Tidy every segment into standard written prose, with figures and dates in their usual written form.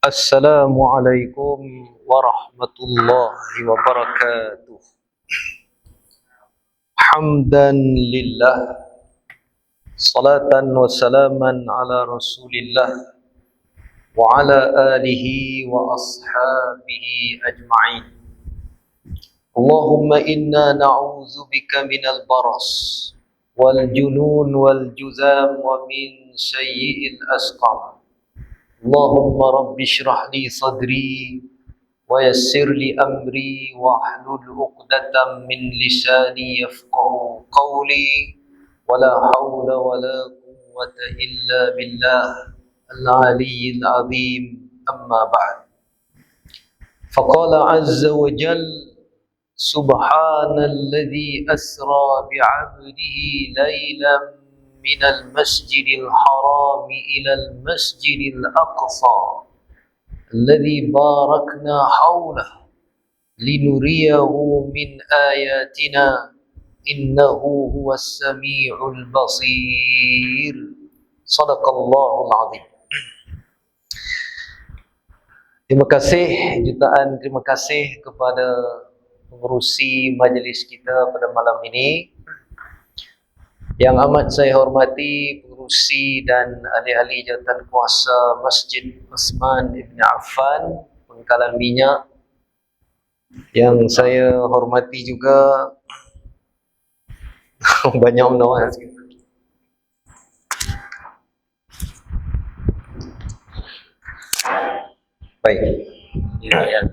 Assalamualaikum warahmatullahi wabarakatuh. Hamdan lillah, salatan wa salaman ala rasulillah wa ala alihi wa ashabihi ajma'in. Allahumma inna na'udzu bika minal baras wal junun wal juzam wa min sayyi'il asqam. Allahumma rabbi shrah li sadri wa yassir li amri wahlul 'uqdatam min lisani yafqahu qawli wa la hawla wa la quwwata illa billah al-'aliyyil 'azim amma ba'd. Faqala 'azza wa jalla subhanalladzi asra bi'abdihi laylan من المسجد الحرام إلى المسجد الأقصى الذي باركنا حوله لنريه من آياتنا إنه هو السميع البصير صدق الله العظيم. Terima kasih, jutaan terima kasih kepada pengerusi majlis kita pada malam ini. Yang amat saya hormati pengerusi dan ahli-ahli jawatan kuasa Masjid Uthman Ibn Affan Pangkalan Minyak. Yang saya hormati juga banyak menolak. Baik. Ya.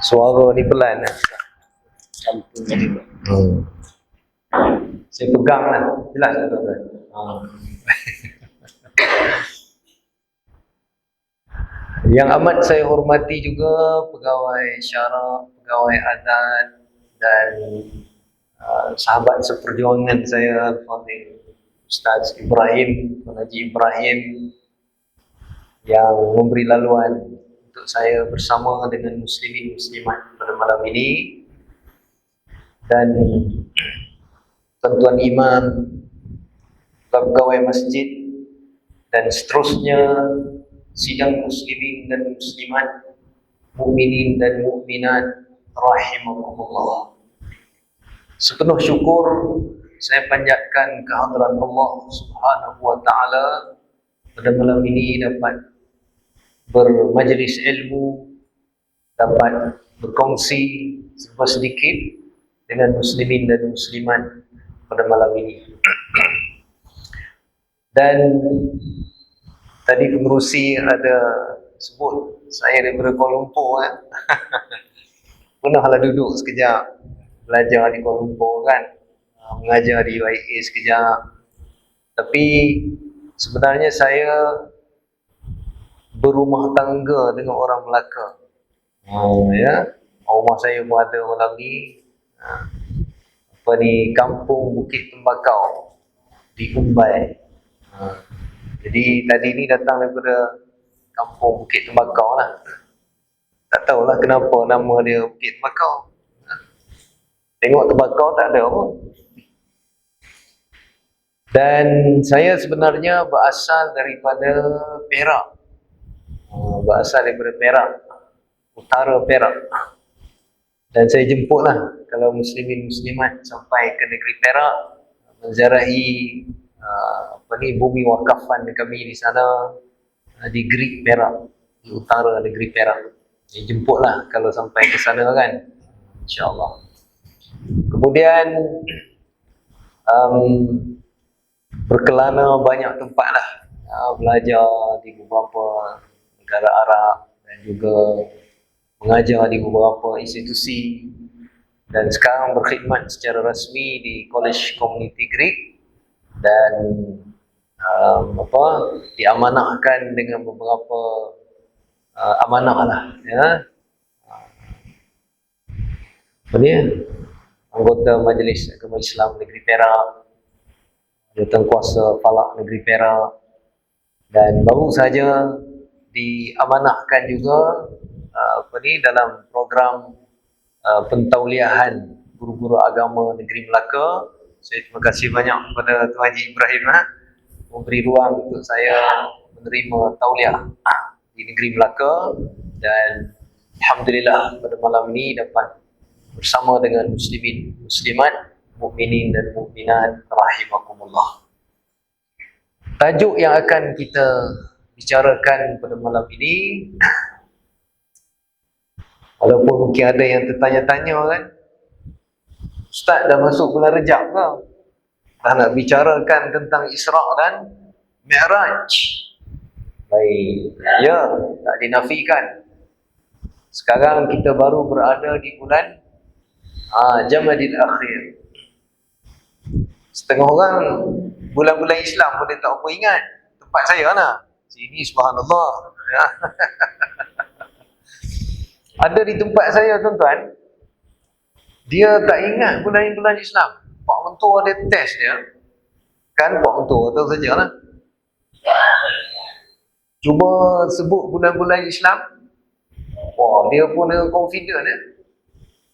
Suara ni pelan lah. Saya pegang lah. Jelas tak tuan-tuan? Yang amat saya hormati juga pegawai syara, pegawai adat dan sahabat seperjuangan saya, Al-Fadhil Ustaz Ibrahim, Tuan Haji Ibrahim, yang memberi laluan untuk saya bersama dengan muslimin muslimat pada malam ini, dan tuan-tuan imam, pegawai masjid dan seterusnya sidang muslimin dan muslimat, mukminin dan mukminat rahimakumullah. Sepenuh syukur saya panjatkan kehadiran Allah Subhanahu wa taala pada malam ini dapat bermajlis ilmu, dapat berkongsi serba sedikit dengan muslimin dan muslimat pada malam ini. Dan tadi pengerusi ada sebut saya daripada Kuala Lumpur kan. Pernahlah duduk sekejap belajar di Kuala Lumpur kan, mengajar di UIA sekejap. Tapi sebenarnya saya berumah tangga dengan orang Melaka. Ya, rumah saya pun ada malam ni. Di kampung Bukit Tembakau di Umbai. Jadi tadi ni datang daripada kampung Bukit Tembakau lah. Tak tahulah kenapa nama dia Bukit Tembakau. Tengok tembakau tak ada apa. Dan saya sebenarnya berasal daripada Perak. Berasal daripada Perak, utara Perak. Dan saya jemputlah kalau muslimin muslimat sampai ke negeri Perak, menziarahi bumi wakafan kami di sana, di Greek Perak, di utara negeri Perak. Saya jemputlah kalau sampai ke sana kan, insya-Allah. Kemudian berkelana banyak tempat lah, belajar di beberapa negara Arab dan juga mengajar di beberapa institusi, dan sekarang berkhidmat secara rasmi di College Community Greek dan diamanahkan dengan beberapa amanah lah, ya. Anggota Majlis Agama Islam Negeri Perak, jawatan kuasa Falak Negeri Perak, dan baru saja diamanahkan juga dalam program pentauliahan guru-guru agama negeri Melaka Saya terima kasih banyak kepada Tuan Haji Ibrahim memberi ruang untuk saya menerima tauliah di negeri Melaka, dan alhamdulillah pada malam ini dapat bersama dengan muslimin, muslimat, mukminin dan mukminat rahimakumullah. Tajuk yang akan kita bicarakan pada malam ini, walaupun mungkin ada yang tertanya-tanya kan, Ustaz dah masuk bulan Rejab ke? Dah nak bicarakan tentang Isra' dan Mi'raj. Baik, ya, tak dinafikan. Sekarang kita baru berada di bulan Jamadil Akhir. Setengah orang bulan-bulan Islam pun dia tak apa ingat. Tempat saya lah. Sini subhanallah. Ya. Ada di tempat saya tuan-tuan, dia tak ingat bulan-bulan Islam. Pak Mentua dia test dia. Kan Pak Mentua tahu sajalah. Cuba sebut bulan-bulan Islam. Wah, dia pun dengan confident ya.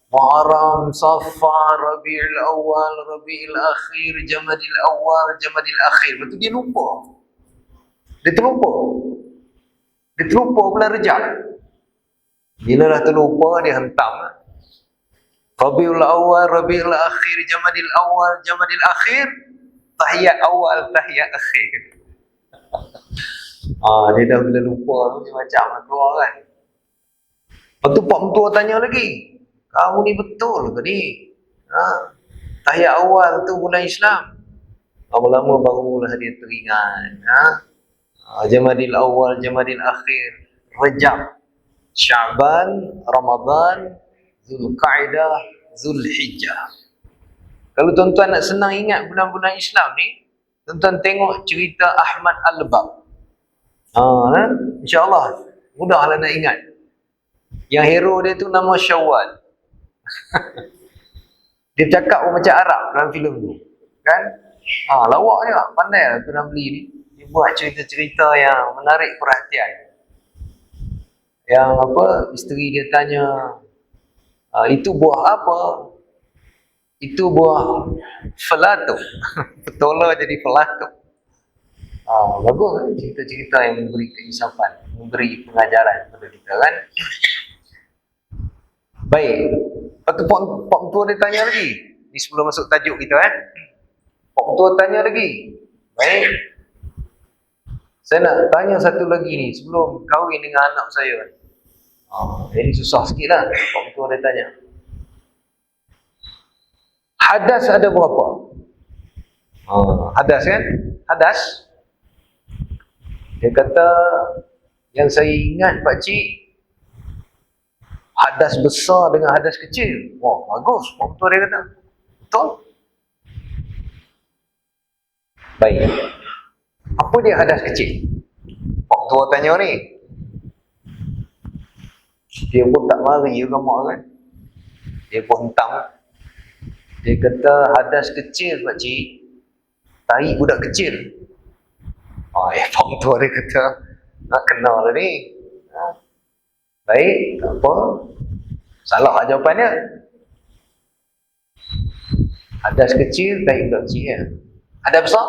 Muharram, Safar, Rabiul Awal, Rabiul Akhir, Jamadil Awal, Jamadil Akhir. Betul dia lupa. Dia terlupa bulan Rejab. Bila dah terlupa, dia hentam. Rabiul Awal, Rabiul Akhir, Jamadil Awal, Jamadil Akhir, tahiyat awal, tahiyat akhir. Dia dah bila lupa tu dia macam nak keluar kan. Lepas tu Pak Mentua tanya lagi, kamu ni betul ke ni? Tahiyat awal tu bulan Islam. Lama-lama barulah dia teringat. Jamadil Awal, Jamadil Akhir, Rejab, Syaban, Ramadan, Zulqa'dah, Zulhijjah. Kalau tuan-tuan nak senang ingat bulan-bulan Islam ni, tuan-tuan tengok cerita Ahmad Al-Bab. InsyaAllah mudahlah nak ingat. Yang hero dia tu nama Syawal. Dia cakap macam Arab dalam filem tu. Kan? Lawak je lah. Pandai lah tu Ramli ni. Dia buat cerita-cerita yang menarik perhatian. Yang isteri dia tanya, itu buah apa? Itu buah felato. Petola jadi felato. Bagus kan? Cerita-cerita yang memberi keinsafan, memberi pengajaran kepada kita kan. Baik. Lepas tu Pak Mentua dia tanya lagi. Ni sebelum masuk tajuk kita Pak Mentua tanya lagi. Baik. Saya nak tanya satu lagi ni sebelum kahwin dengan anak saya. Ini susah sikit lah. Pak Mentua dia tanya, hadas ada berapa? Hadas kan? Hadas. Dia kata, yang saya ingat pakcik, hadas besar dengan hadas kecil. Wah, bagus. Pak Mentua dia kata, betul? Baik. Apa dia hadas kecil? Pak Mentua tanya ni. Dia pun tak mari juga mak kan. Dia pun hentam. Dia kata, hadas kecil pakcik, tahi budak kecil. Pak Mentua dia kata, nak kenal lah ni. Baik, tak apa. Salah lah jawapannya. Hadas kecil, tahi budak kecil ya. Hadas besar?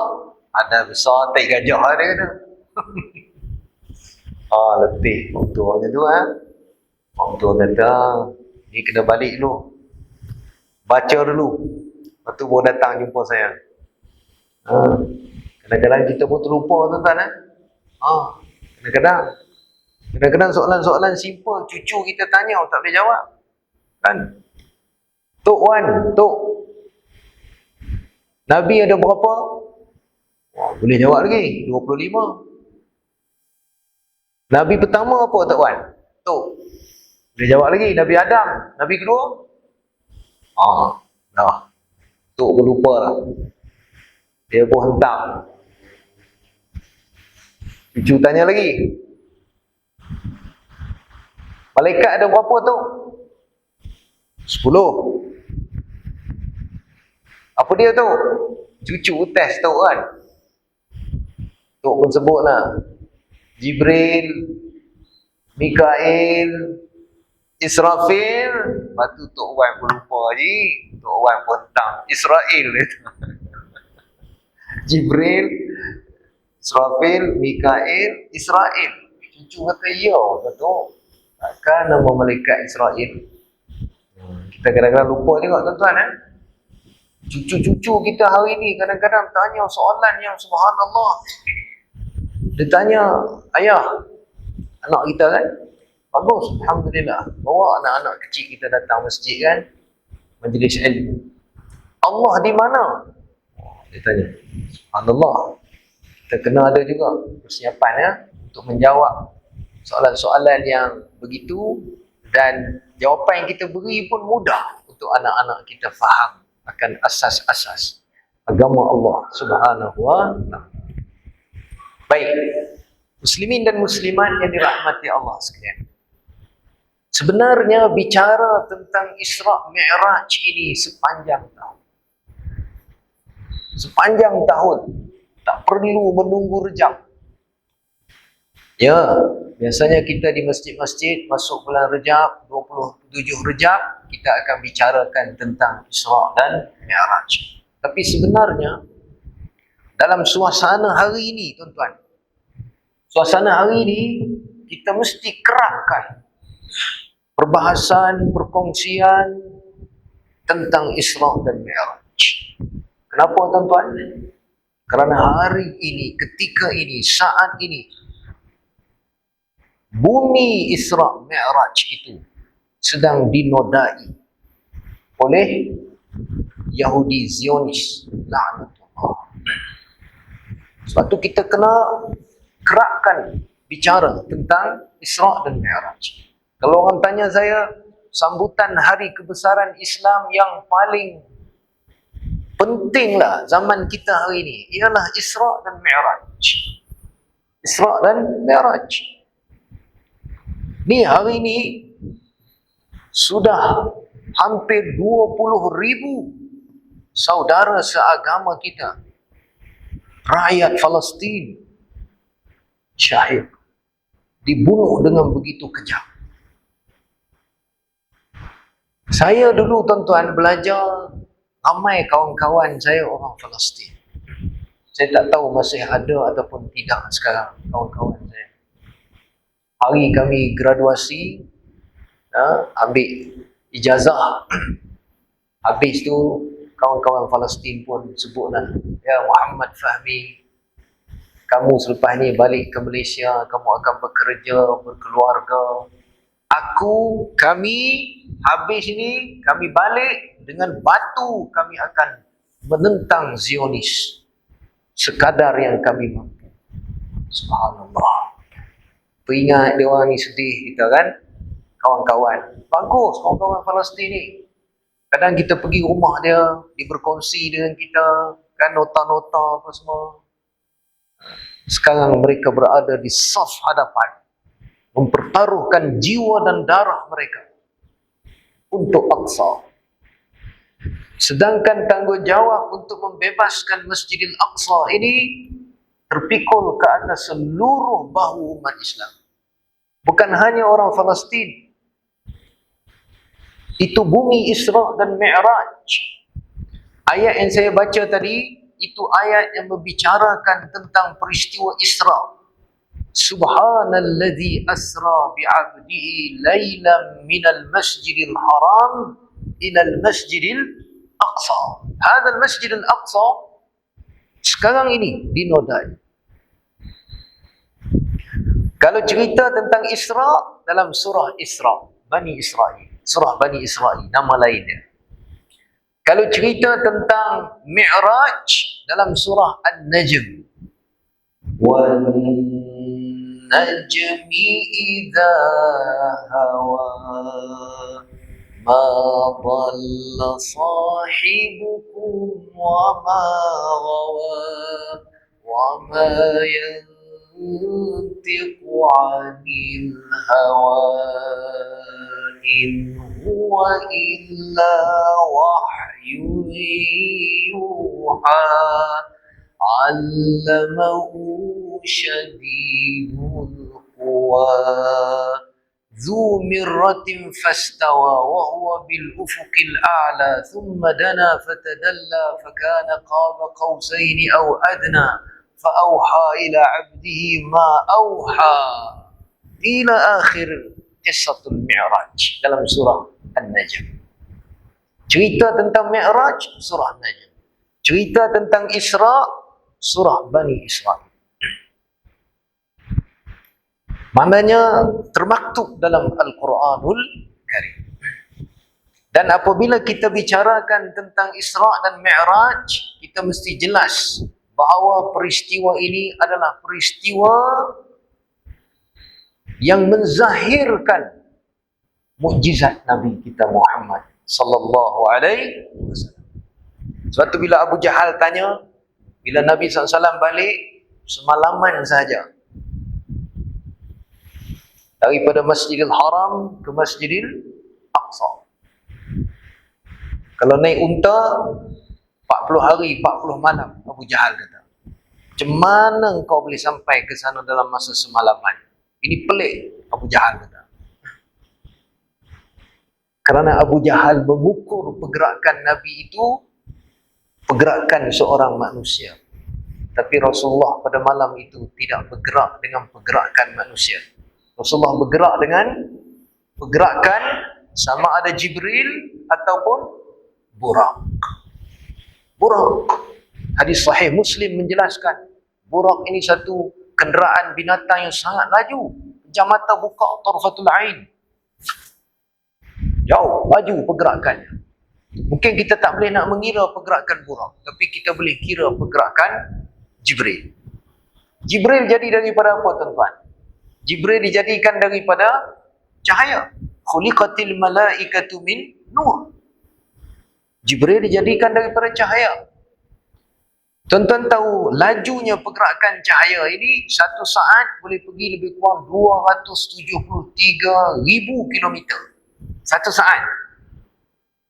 Hadas besar, tahi gajah lah dia kata. Letih Pak Mentua macam tu Pak Mentua kata, ni kena balik dulu. Baca dulu. Lepas tu baru datang jumpa saya. Kadang-kadang kita pun terlupa tuan-tuan. Kadang-kadang soalan-soalan simple cucu kita tanya tak boleh jawab. Kan? Tok Wan, Tok, Nabi ada berapa? Boleh jawab lagi, 25. Nabi pertama apa Tok Wan? Tok. Boleh jawab lagi, Nabi Adam. Nabi kedua? Dah. Tok pun lupa lah. Dia pun hentam. Cucu tanya lagi. Malaikat ada berapa tu? 10. Apa dia tu? Cucu test tu kan. Tok pun sebut lah. Jibril, Mikail, Israfil. Lepas tu Tok Wan pun lupa je. Tok Wan pun hentam Israel dia tu. Jibril, Israfil, Mikail, Israel. Cucu kata, ya, betul. Takkan nama malaikat Israel. Kita kadang-kadang lupa juga tuan-tuan. Cucu-cucu kita hari ini kadang-kadang tanya soalan yang subhanallah. Dia tanya, ayah, anak kita kan? Bagus, alhamdulillah. Bawa anak-anak kecil kita datang masjid kan? Majlis ilmu. Allah di mana? Dia tanya. Subhanallah. Kita kena ada juga persiapan untuk menjawab soalan-soalan yang begitu, dan jawapan yang kita beri pun mudah untuk anak-anak kita faham akan asas-asas agama Allah Subhanahu wa ta'ala. Baik, muslimin dan muslimat yang dirahmati Allah sekalian. Sebenarnya bicara tentang Isra Mi'raj ini sepanjang tahun. Sepanjang tahun. Tak perlu menunggu Rejab. Ya, biasanya kita di masjid-masjid masuk bulan Rejab, 27 Rejab, kita akan bicarakan tentang Isra dan Mi'raj. Tapi sebenarnya dalam suasana hari ini, tuan-tuan, suasana hari ini kita mesti kerapkan perbahasan, perkongsian tentang Isra dan Mi'raj. Kenapa, tuan-tuan? Kerana hari ini, ketika ini, saat ini, bumi Isra Mi'raj itu sedang dinodai oleh Yahudi Zionis, laknatullah. Sebab tu kita kena kerakkan bicara tentang Isra dan Mi'raj. Kalau orang tanya saya, sambutan hari kebesaran Islam yang paling pentinglah zaman kita hari ini ialah Isra dan Mi'raj. Isra dan Mi'raj. Ni hari ini sudah hampir 20,000 saudara seagama kita, rakyat Palestin, syahid, dibunuh dengan begitu kejam. Saya dulu, tuan-tuan, belajar, ramai kawan-kawan saya orang Palestin. Saya tak tahu masih ada ataupun tidak sekarang kawan-kawan saya. Hari kami graduasi, ambil ijazah. Habis tu kawan-kawan Palestin pun sebutlah, ya Muhammad Fahmi, kamu selepas ni balik ke Malaysia, kamu akan bekerja, berkeluarga. Kami habis ni, kami balik dengan batu, kami akan menentang Zionis sekadar yang kami mampu. Subhanallah. Peringat dia orang ni sedih kita kan, kawan-kawan. Bagus kawan-kawan Palestin ni. Kadang kita pergi rumah dia, dia berkongsi dengan kita, kan, nota-nota apa semua. Sekarang mereka berada di saf hadapan, mempertaruhkan jiwa dan darah mereka untuk Aqsa. Sedangkan tanggungjawab untuk membebaskan Masjidil Aqsa ini terpikul ke atas seluruh bahu umat Islam. Bukan hanya orang Palestin. Itu bumi Isra dan Mi'raj. Ayat yang saya baca tadi, itu ayat yang membicarakan tentang peristiwa Isra. Subhanalladzi asra bi'abdihi laylan minal masjidil haram ilal masjidil aqsa. Hadal masjidil aqsa sekarang ini dinodai. Kalau cerita tentang Isra dalam surah Isra, Bani Israel, surah Bani Israel, nama lainnya. Kalau cerita tentang Mi'raj dalam surah An-Najm, wal najmi idza hawa ma dhalla sahibukum wa ma ghawa wa ma ينطق عن الهوى إن هو إلا وحي يوحى علمه شديد القوى ذو مرة فاستوى وهو بالأفق الأعلى ثم دنا فتدلى فكان قاب قوسين أو أدنى فأوحى إلى عبده ما أوحى إلى آخر قصة المعراج dalam surah An-Najm. Cerita tentang Mi'raj, surah An-Najm. Cerita tentang Isra, surah Bani Israil. Maknanya termaktub dalam Al-Quranul Karim. Dan apabila kita bicarakan tentang Isra dan Mi'raj, kita mesti jelas bahawa peristiwa ini adalah peristiwa yang menzahirkan mukjizat Nabi kita Muhammad sallallahu alaihi wasallam. Sebab tu bila Abu Jahal tanya, bila Nabi SAW balik semalaman saja daripada Masjidil Haram ke Masjidil Aqsa. Kalau naik unta 40 hari 40 malam, Abu Jahal kata. Macam mana kau boleh sampai ke sana dalam masa semalaman? Ini pelik, Abu Jahal kata. Kerana Abu Jahal mengukur pergerakan Nabi itu pergerakan seorang manusia. Tapi Rasulullah pada malam itu tidak bergerak dengan pergerakan manusia. Rasulullah bergerak dengan pergerakan sama ada Jibril ataupun Burak. Burak. Hadis sahih Muslim menjelaskan, Burak ini satu kenderaan binatang yang sangat laju. Pejam mata buka tarfatul ain. Jauh, laju pergerakannya. Mungkin kita tak boleh nak mengira pergerakan Burak, tapi kita boleh kira pergerakan Jibril. Jibril jadi daripada apa tuan-tuan? Jibril dijadikan daripada cahaya. Khuliqatil malaikatu min nur. Jibril dijadikan daripada cahaya. Tuan-tuan tahu lajunya pergerakan cahaya ini satu saat boleh pergi lebih kurang 273,000 kilometer. Satu saat.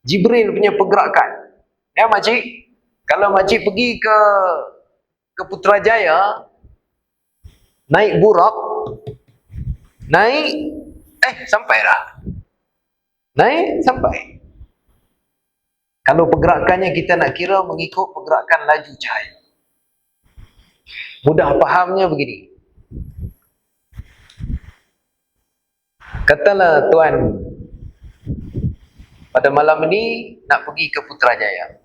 Jibril punya pergerakan. Ya makcik, kalau makcik pergi ke Putrajaya, naik Burak, sampai dah. Naik, sampai. Kalau pergerakannya kita nak kira mengikut pergerakan laju cahaya. Mudah fahamnya begini. Katalah tuan, pada malam ini nak pergi ke Putrajaya.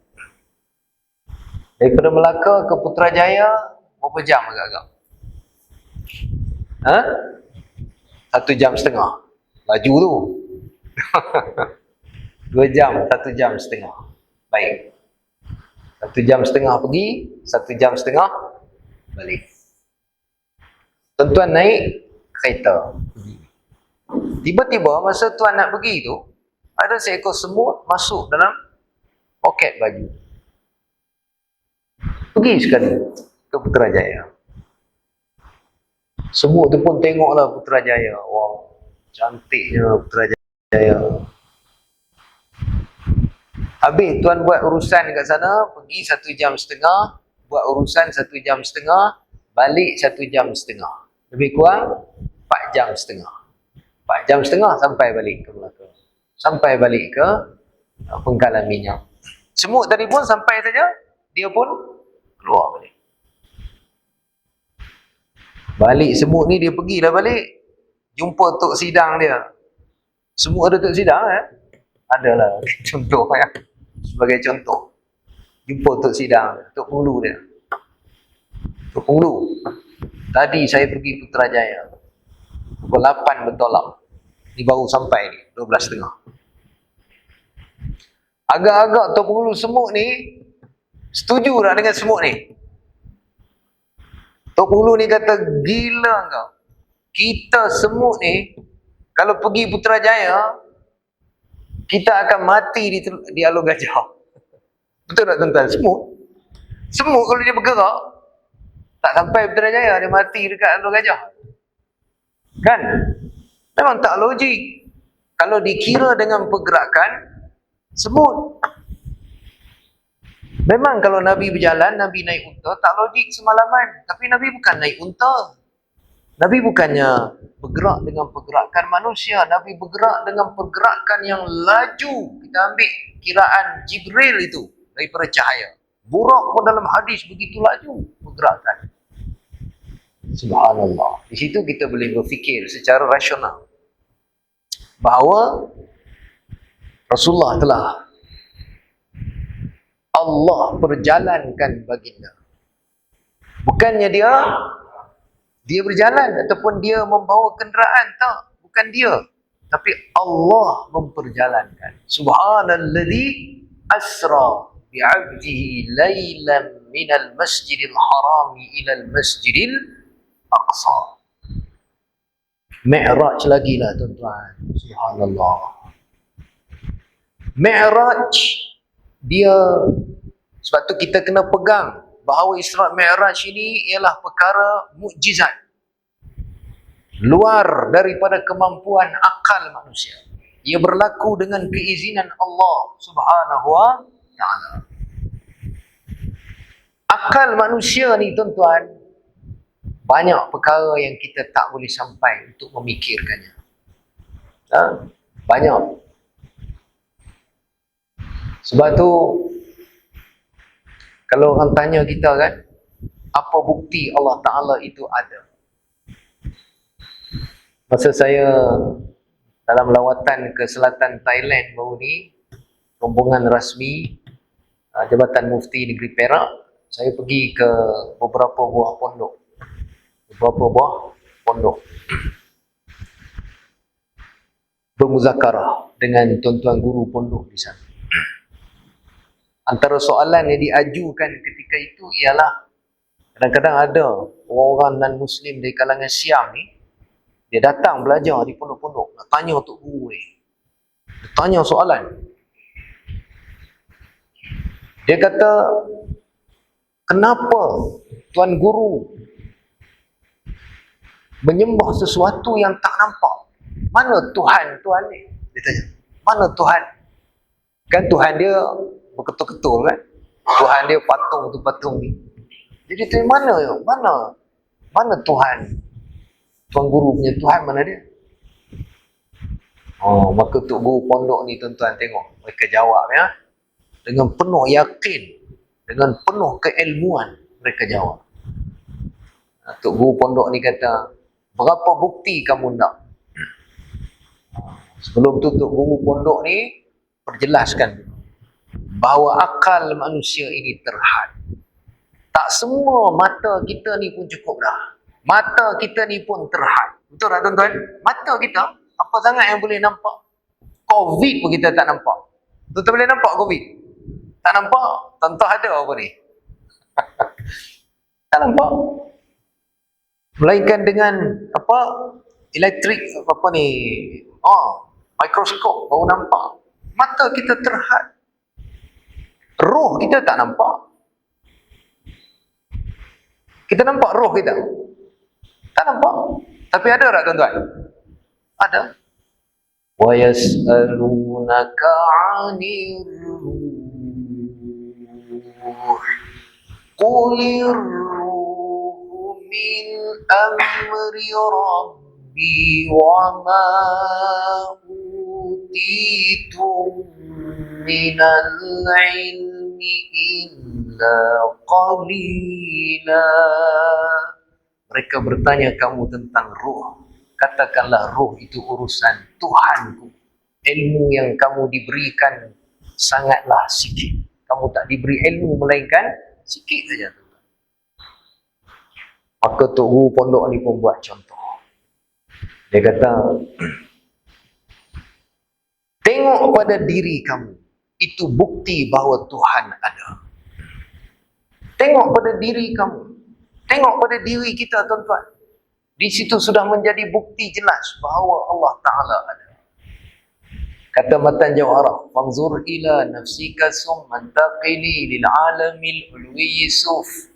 Daripada Melaka ke Putrajaya, berapa jam agak-agak? 1,5 jam. Laju tu. 2 jam, 1,5 jam. Baik. 1,5 jam pergi, 1,5 jam balik. Tuan-tuan naik kereta. Tiba-tiba masa tuan nak pergi tu, ada seekor semut masuk dalam poket baju. Pergi sekali ke Putrajaya. Semut tu pun tengoklah Putrajaya. Wow, cantiknya Putrajaya. Habis tuan buat urusan kat sana, pergi 1,5 jam, buat urusan 1,5 jam, balik 1,5 jam. Lebih kurang 4,5 jam. 4,5 jam sampai balik ke Melaka. Sampai balik ke Pengkalan Minyak. Semut tadi pun sampai saja, dia pun keluar balik. Balik semut ni dia pergilah balik, jumpa Tok Sidang dia. Semut ada Tok Sidang Adalah contoh sebagai contoh. Jumpa Tok Sidang, Tok Pulu dia. Tok Pulu, tadi saya pergi Putrajaya pukul 8 bertolak. Ni baru sampai ni 12.30. Agak-agak Tok Pulu semut ni setuju tak dengan semut ni? Tok Pulu ni kata, gila kau. Kita semut ni kalau pergi Putrajaya, kita akan mati di Alur Gajah. Betul tak tuan-tuan? Semut kalau dia bergerak, tak sampai Putrajaya, dia mati dekat Alur Gajah. Kan? Memang tak logik. Kalau dikira dengan pergerakan semut. Memang kalau Nabi berjalan, Nabi naik unta, tak logik semalaman. Tapi Nabi bukan naik unta. Nabi bukannya bergerak dengan pergerakan manusia. Nabi bergerak dengan pergerakan yang laju. Kita ambil kiraan Jibril itu daripada cahaya. Burak pun dalam hadis begitu laju pergerakan. Subhanallah. Di situ kita boleh berfikir secara rasional bahawa Rasulullah telah Allah perjalankan baginda. Bukannya dia berjalan ataupun dia membawa kenderaan, tak, bukan dia, tapi Allah memperjalankan. Subhanalladzi asra bi'abdihi lailan minal masjidil harami ilal masjidil aqsa. Mi'raj lagi lah tuan-tuan. Subhanallah. Mi'raj dia, sebab tu kita kena pegang bahawa Isra' Mi'raj ini ialah perkara mukjizat, luar daripada kemampuan akal manusia. Ia berlaku dengan keizinan Allah Subhanahu wa ta'ala. Akal manusia ni tuan-tuan, banyak perkara yang kita tak boleh sampai untuk memikirkannya. Banyak. Sebab tu kalau orang tanya kita kan, apa bukti Allah Ta'ala itu ada? Masa saya dalam lawatan ke selatan Thailand baru ni, rombongan rasmi Jabatan Mufti Negeri Perak, saya pergi ke beberapa buah pondok. Bermuzakarah dengan tuan-tuan guru pondok di sana. Antara soalan yang diajukan ketika itu ialah, kadang-kadang ada orang-orang non-Muslim dari kalangan Syiam ni, dia datang belajar di pondok-pondok, nak tanya Tok Guru ni. Dia tanya soalan. Dia kata, kenapa Tuan Guru menyembah sesuatu yang tak nampak? Mana Tuhan Tuan ni? Dia tanya, mana Tuhan? Kan Tuhan dia berketul-ketul kan? Tuhan dia patung tu patung ni. Jadi tu mana Tuhan? Tuan Guru punya Tuhan mana dia? Oh, maka Tok Guru pondok ni tuan-tuan tengok, mereka jawab ya, dengan penuh yakin, dengan penuh keilmuan mereka jawab. Tok Guru pondok ni kata, berapa bukti kamu nak? Sebelum tu Tok Guru pondok ni perjelaskan bahawa akal manusia ini terhad. Tak semua mata kita ni pun cukup dah. Mata kita ni pun terhad. Betul tak tuan-tuan? Mata kita, apa sangat yang boleh nampak? Covid pun kita tak nampak. Tuan-tuan boleh nampak Covid? Tak nampak? Contoh ada apa ni? Tak nampak. Melainkan dengan apa? Elektrik, apa ni? Mikroskop baru nampak. Mata kita terhad. Roh kita tak nampak. Kita nampak roh kita? Tak nampak. Tapi ada tak tuan-tuan? Ada. Wa yas'alunaka 'anir ruh. Qulir ruh min amri rabbi wa ma utitum minal ilmi illa qalila. Mereka bertanya kamu tentang ruh. Katakanlah ruh itu urusan Tuhanku. Ilmu yang kamu diberikan sangatlah sikit. Kamu tak diberi ilmu melainkan sikit saja. Maka Tok Guru pondok ni pun buat contoh. Dia kata, tengok pada diri kamu. Itu bukti bahawa Tuhan ada. Tengok pada diri kamu. Tengok pada diri kita tuan-tuan. Di situ sudah menjadi bukti jelas bahawa Allah Ta'ala ada. Kata Matan Jawharah, "Fanzur ila nafsika summan taqili lil alamil ulwi suf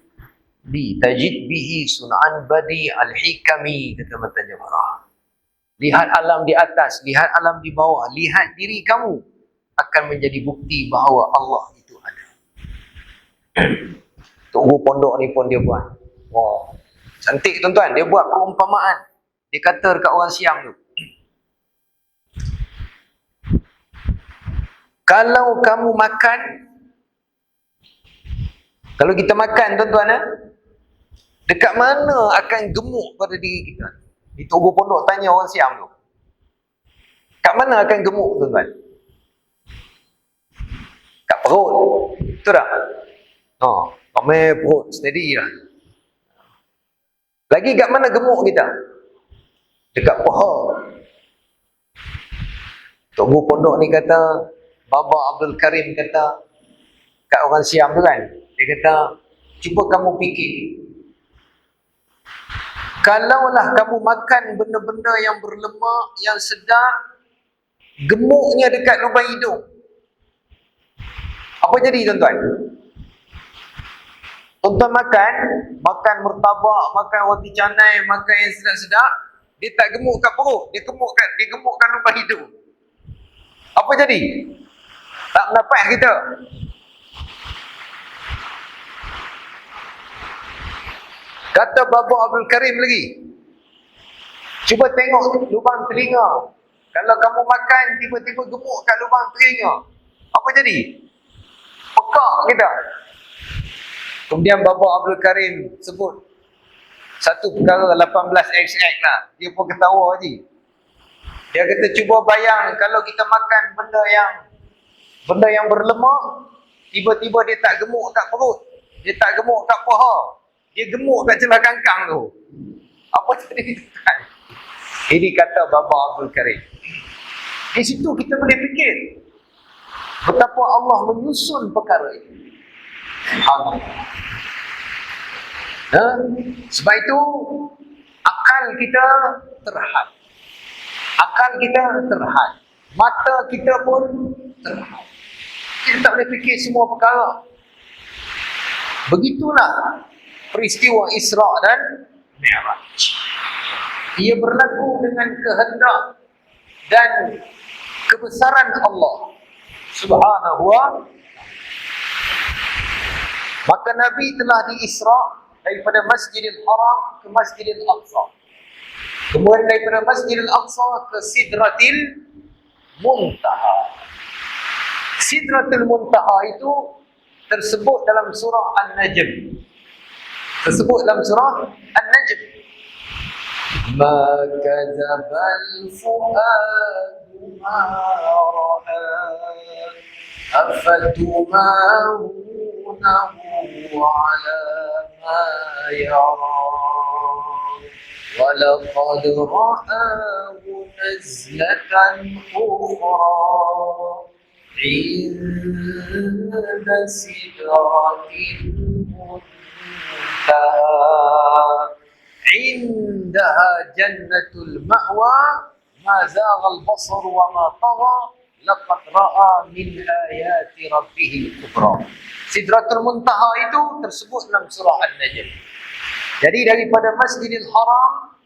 li tajid bihi sun'an badi al-hikami." Kata Matan Jawharah. Lihat alam di atas, lihat alam di bawah, lihat diri kamu, akan menjadi bukti bahawa Allah itu ada. Tok Guru pondok ni pun dia buat. Wah. Cantik tuan-tuan, dia buat perumpamaan. Dia kata dekat orang Siam tu, kalau kamu makan, kalau kita makan tuan-tuan, dekat mana akan gemuk pada diri kita? Di Togo Pondok tanya orang Siam tu, kat mana akan gemuk tuan-tuan? Kat perut, betul tak? Ramai perut, steady lah. Lagi kat mana gemuk kita? Dekat paha. Togo Pondok ni kata, Baba Abdul Karim kata kat orang Siam tu kan, dia kata, cuba kamu fikir, kalaulah kamu makan benda-benda yang berlemak, yang sedap, gemuknya dekat lubang hidung, apa jadi tuan-tuan? Tuan-tuan makan martabak, makan roti canai, makan yang sedap-sedap, dia tak gemuk kat perut, dia gemuk kat lubang hidung. Apa jadi? Tak mendapat kita. Kata Baba Abdul Karim lagi, cuba tengok lubang telinga. Kalau kamu makan tiba-tiba gemuk kat lubang telinga, apa jadi? Pekak kita. Kemudian Baba Abdul Karim sebut satu perkara 18XX lah. Dia pun ketawa je. Dia kata, cuba bayang kalau kita makan benda yang berlemak, tiba-tiba dia tak gemuk kat perut, dia tak gemuk kat paha, dia gemuk kat celah kangkang tu. Apa jadi tuan? Ini kata Baba Abdul Karim. Di situ kita boleh fikir betapa Allah menyusun perkara ini. Sebab itu akal kita terhad. Mata kita pun terhad. Kita tak boleh fikir semua perkara. Begitulah peristiwa Isra dan Mi'raj. Ia berlaku dengan kehendak dan kebesaran Allah Subhanahu wa ta'ala. Maka Nabi telah diisra daripada Masjidil Haram ke Masjidil Aqsa. Kemudian daripada Masjidil Aqsa ke Sidratil Muntaha. Sidratul Muntaha itu tersebut dalam surah An-Najm. Ma kadzabal fuadu ma ra'a afatumarunahu ala ma yara walaqad ra'ahu nazlatan ukhra inda sidratil muntaha indaha jannatul ma'wa ma zagha al-basar wa ma tagha laqad ra'a min ayati rabbihil kubra. Sidratul Muntaha itu tersebut dalam surah An-Najm. Jadi daripada Masjidil Haram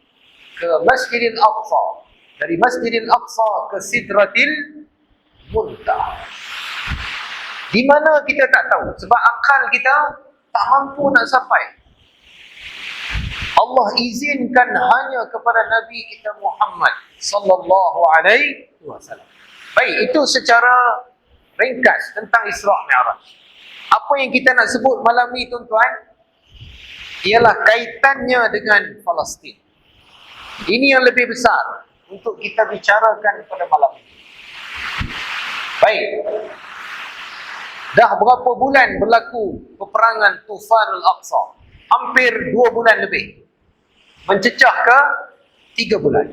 ke Masjidil Aqsa, dari Masjidil Aqsa ke Sidratil Muntaha. Di mana kita tak tahu, sebab akal kita tak mampu nak sampai. Allah izinkan hanya kepada Nabi kita Muhammad sallallahu alaihi wasallam. Baik, itu secara ringkas tentang Isra Mi'raj. Apa yang kita nak sebut malam ni tuan-tuan, ialah kaitannya dengan Palestin. Ini yang lebih besar untuk kita bicarakan pada malam ini. Baik. Dah berapa bulan berlaku peperangan Tufanul Aqsa? Hampir 2 bulan lebih. Mencecah ke 3 bulan.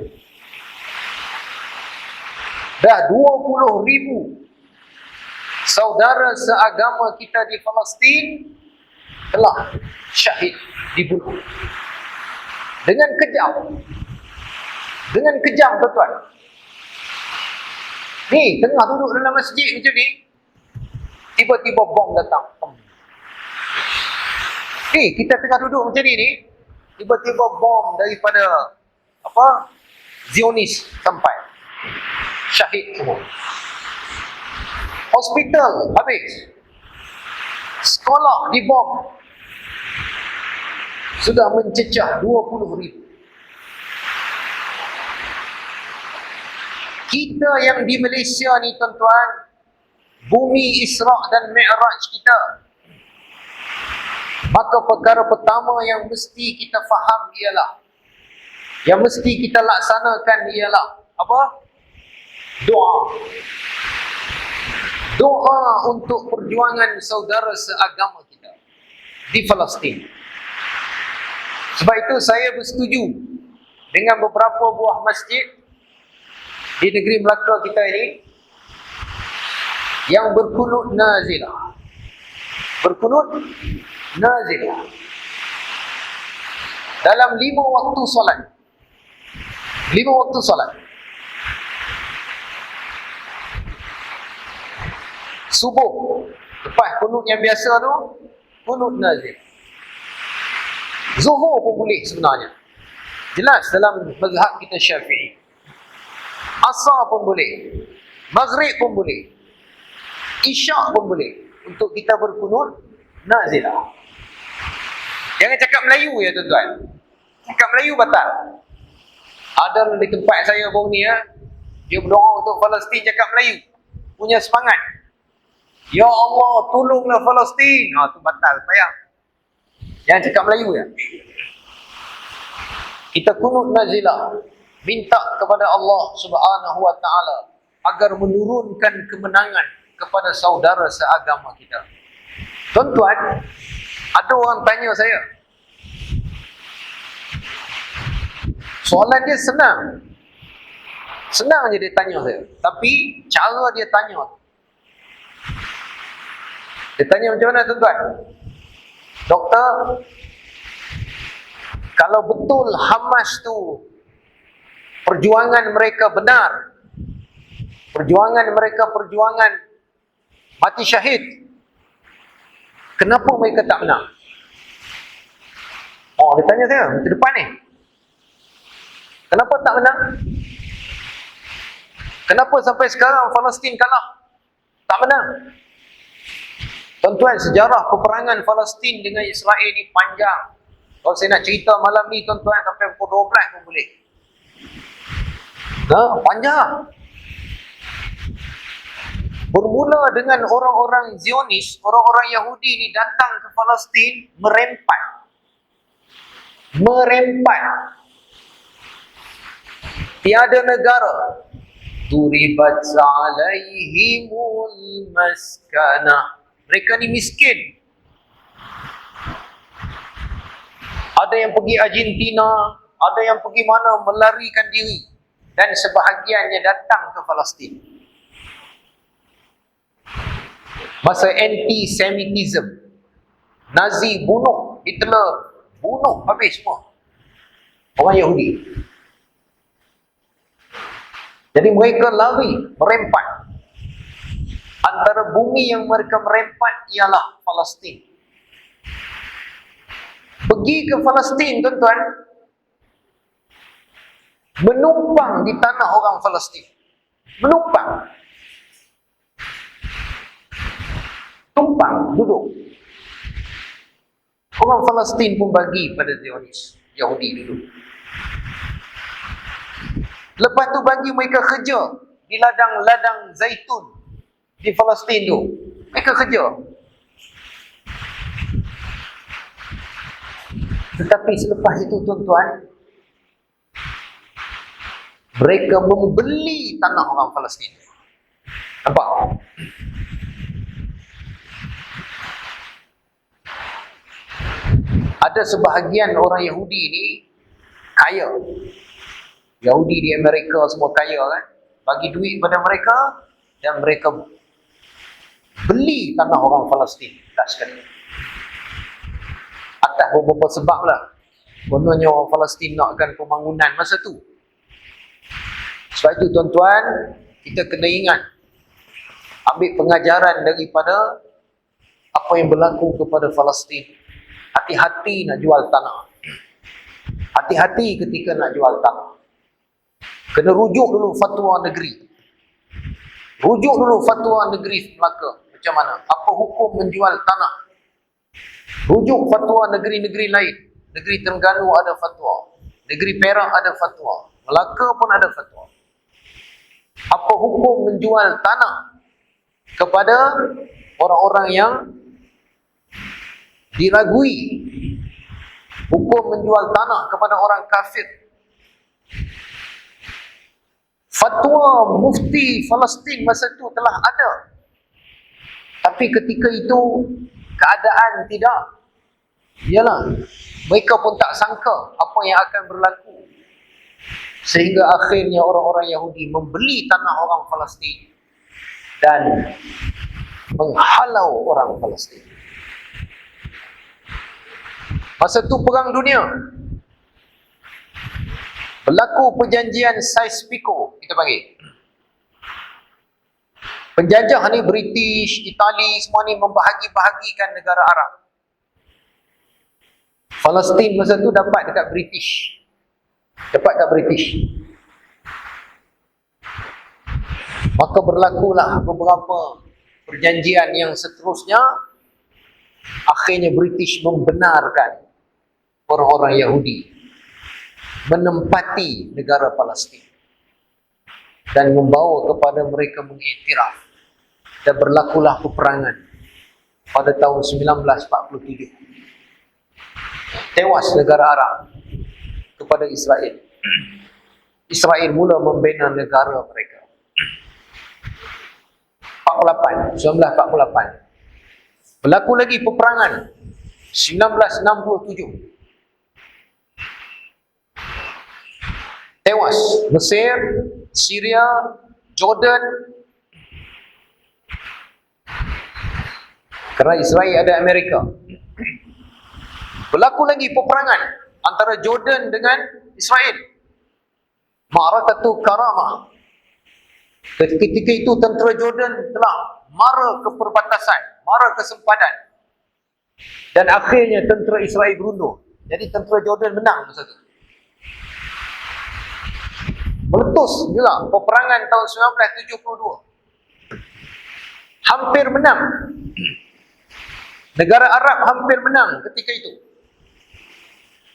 Dah 20,000 saudara seagama kita di Palestin telah syahid, dibunuh. Dengan kejam tuan-tuan. Ni tengah duduk dalam masjid macam ni, tiba-tiba bom datang. Kita tengah duduk macam ni, tiba-tiba bom daripada Zionis sampai. Syahid semua. Hospital habis. Sekolah dibom. sudah mencecah 20,000. Kita yang di Malaysia ni tuan-tuan, bumi Isra' dan Mi'raj kita, maka perkara pertama yang mesti kita faham ialah, yang mesti kita laksanakan ialah apa? Doa. Doa untuk perjuangan saudara seagama kita di Palestin. Sebab itu saya bersetuju dengan beberapa buah masjid di negeri Melaka kita ini yang berkunut nazilah. Berkunut nazilah dalam 5 waktu solat. 5 waktu solat. Subuh, lepas kunut yang biasa tu, kunut nazil. Zuhur pun boleh sebenarnya. Jelas dalam mazhab kita Syafi'i. Asar pun boleh. Maghrib pun boleh. Isyak pun boleh. Untuk kita berkunut nazilah. Jangan cakap Melayu ya tuan-tuan. Cakap Melayu batal. Ada di tempat saya baru ni ya, dia berdoa untuk Palestin cakap Melayu. Punya semangat. Ya Allah, tolonglah Palestin. Tu batal, payah. Jangan cakap Melayu ya. Kita kunut nazilah. Minta kepada Allah Subhanahu wa ta'ala agar menurunkan kemenangan kepada saudara seagama kita. Tuan-tuan, ada orang tanya saya. Soalan dia senang. Senang je dia tanya saya. Tapi cara dia tanya, dia tanya macam mana tuan-tuan? Doktor, kalau betul Hamas tu perjuangan mereka benar, perjuangan mereka perjuangan mati syahid, kenapa mereka tak menang? Dia tanya saya di depan ni. Kenapa tak menang? Kenapa sampai sekarang Palestin kalah? Tak menang. Tuan-tuan, sejarah peperangan Palestin dengan Israel ni panjang. Kalau saya nak cerita malam ni tuan-tuan sampai pukul 12 pun boleh. Panjang. Bermula dengan orang-orang Zionis, orang-orang Yahudi ni datang ke Palestin merempat. Tiada negara. Duribat alaihimul maskanah. Mereka ni miskin. Ada yang pergi Argentina, ada yang pergi mana melarikan diri. Dan sebahagiannya datang ke Palestin. Masa anti-Semitism, Nazi bunuh, Hitler bunuh habis semua orang Yahudi. Jadi mereka lari, merempat. Antara bumi yang mereka merempat ialah Palestin. Pergi ke Palestin tuan-tuan, menumpang di tanah orang Palestin. Menumpang. Tumpang, duduk. Orang Palestin pun bagi pada Zionis, Yahudi dulu. Lepas tu bagi mereka kerja di ladang-ladang zaitun di Palestin tu. Mereka kerja. Tetapi selepas itu tuan-tuan, mereka membeli tanah orang Palestin. Nampak? Ada sebahagian orang Yahudi ni kaya. Yahudi di Amerika semua kaya kan. Bagi duit pada mereka dan mereka beli tanah orang Palestin tak sekali. Atas beberapa sebab lah. Kononnya orang Palestin nakkan pembangunan masa tu. Sebab itu tuan-tuan, kita kena ingat, ambil pengajaran daripada apa yang berlaku kepada Palestin. Hati-hati nak jual tanah. Hati-hati ketika nak jual tanah. Kena rujuk dulu fatwa negeri. Rujuk dulu fatwa negeri Melaka. Macam mana? Apa hukum menjual tanah? Rujuk fatwa negeri-negeri lain. Negeri Terengganu ada fatwa. Negeri Perak ada fatwa. Melaka pun ada fatwa. Apa hukum menjual tanah kepada orang-orang yang diragui? Hukum menjual tanah kepada orang kafir. Fatwa mufti Palestin masa itu telah ada. Tapi ketika itu keadaan tidak. Yalah, mereka pun tak sangka apa yang akan berlaku. Sehingga akhirnya orang-orang Yahudi membeli tanah orang Palestin dan menghalau orang Palestin. Masa itu perang dunia. Berlaku perjanjian Sykes-Picot, kita panggil. Penjajah ni British, Itali, semua ni membahagi-bahagikan negara Arab. Palestin masa tu dapat dekat British. Maka berlakulah beberapa perjanjian yang seterusnya. Akhirnya British membenarkan orang-orang Yahudi menempati negara Palestin dan membawa kepada mereka mengiktiraf, dan berlakulah peperangan pada tahun 1947. Tewas negara Arab kepada Israel. Israel mula membina negara mereka. 1948. Berlaku lagi peperangan 1967. Tewas Mesir, Syria, Jordan. Kerana Israel ada Amerika. Berlaku lagi peperangan antara Jordan dengan Israel. Ma'rakatu Karamah. Ketika itu tentera Jordan telah mara ke perbatasan, mara ke sempadan. Dan akhirnya tentera Israel berundur. Jadi tentera Jordan menang masa itu. Meletus juga peperangan tahun 1972. Hampir menang. Negara Arab hampir menang ketika itu.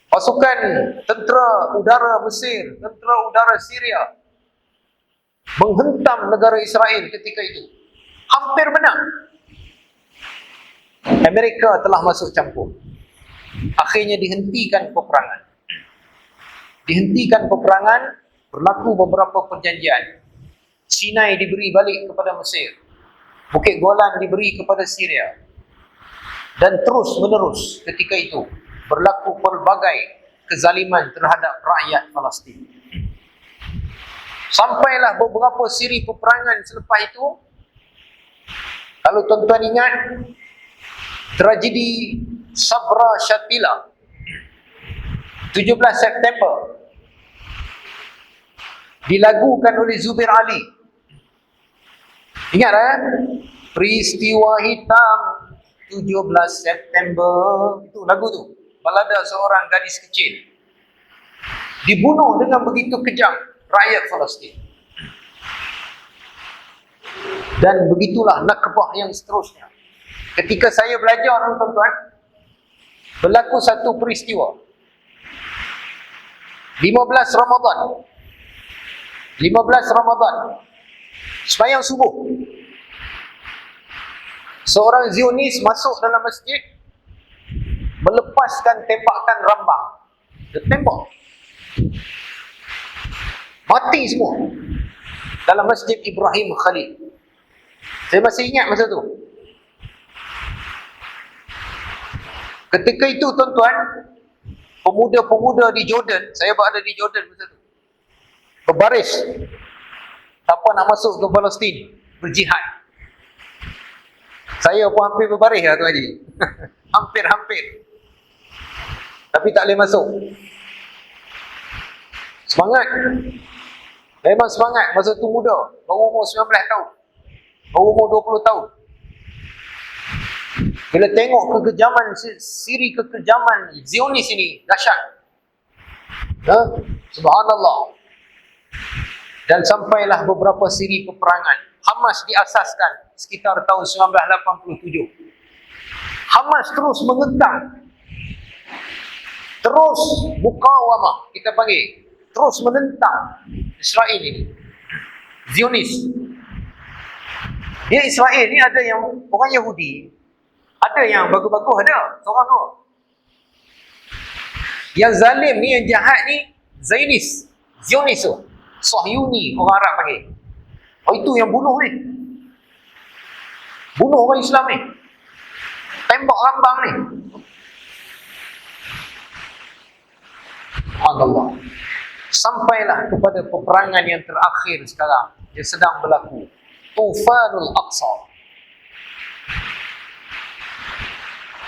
Pasukan tentera udara Mesir, tentera udara Syria menghentam negara Israel ketika itu. Hampir menang. Amerika telah masuk campur. Akhirnya dihentikan peperangan. Berlaku beberapa perjanjian. Sinai diberi balik kepada Mesir. Bukit Golan diberi kepada Syria. Dan terus menerus ketika itu berlaku pelbagai kezaliman terhadap rakyat Palestin. Sampailah beberapa siri peperangan selepas itu. Kalau tuan-tuan ingat tragedi Sabra Shatila 17 September dilagukan oleh Zubir Ali. Ingat peristiwa hitam 17 September, itu lagu tu. Balada seorang gadis kecil dibunuh dengan begitu kejam rakyat Palestin. Dan begitulah nakbah yang seterusnya. Ketika saya belajar, tuan-tuan, berlaku satu peristiwa 15 Ramadan sembahyang subuh, seorang Zionis masuk dalam masjid, melepaskan tembakan rambang. Dia tembak, mati semua dalam masjid Ibrahim Khalil. Saya masih ingat masa tu. Ketika itu, tuan-tuan, pemuda-pemuda di Jordan, saya berada di Jordan masa tu, berbaris. Siapa nak masuk ke Palestin, berjihad. Saya pun hampir berbaris lah, Tuan Haji. Hampir. Tapi tak boleh masuk. Semangat. Memang semangat. Masa tu muda. Baru umur 19 tahun. Baru umur 20 tahun. Bila tengok kekejaman, siri kekejaman Zionis ini, dahsyat. Subhanallah. Dan sampailah beberapa siri peperangan. Hamas diasaskan sekitar tahun 1987. Hamas terus mengekang terus mukawamah, kita panggil, terus menentang Israel ini, Zionis. Dia Israel ni ada yang orang Yahudi, ada yang bagus-bagus, ada seorang tu. Yang zalim ni, yang jahat ni Zionis tu, Sahyuni orang Arab panggil. Oh, itu yang bunuh ni, bunuh orang Islam ni, tembak rambang ni. Allah. Sampailah kepada peperangan yang terakhir sekarang yang sedang berlaku, Tufanul Aqsa.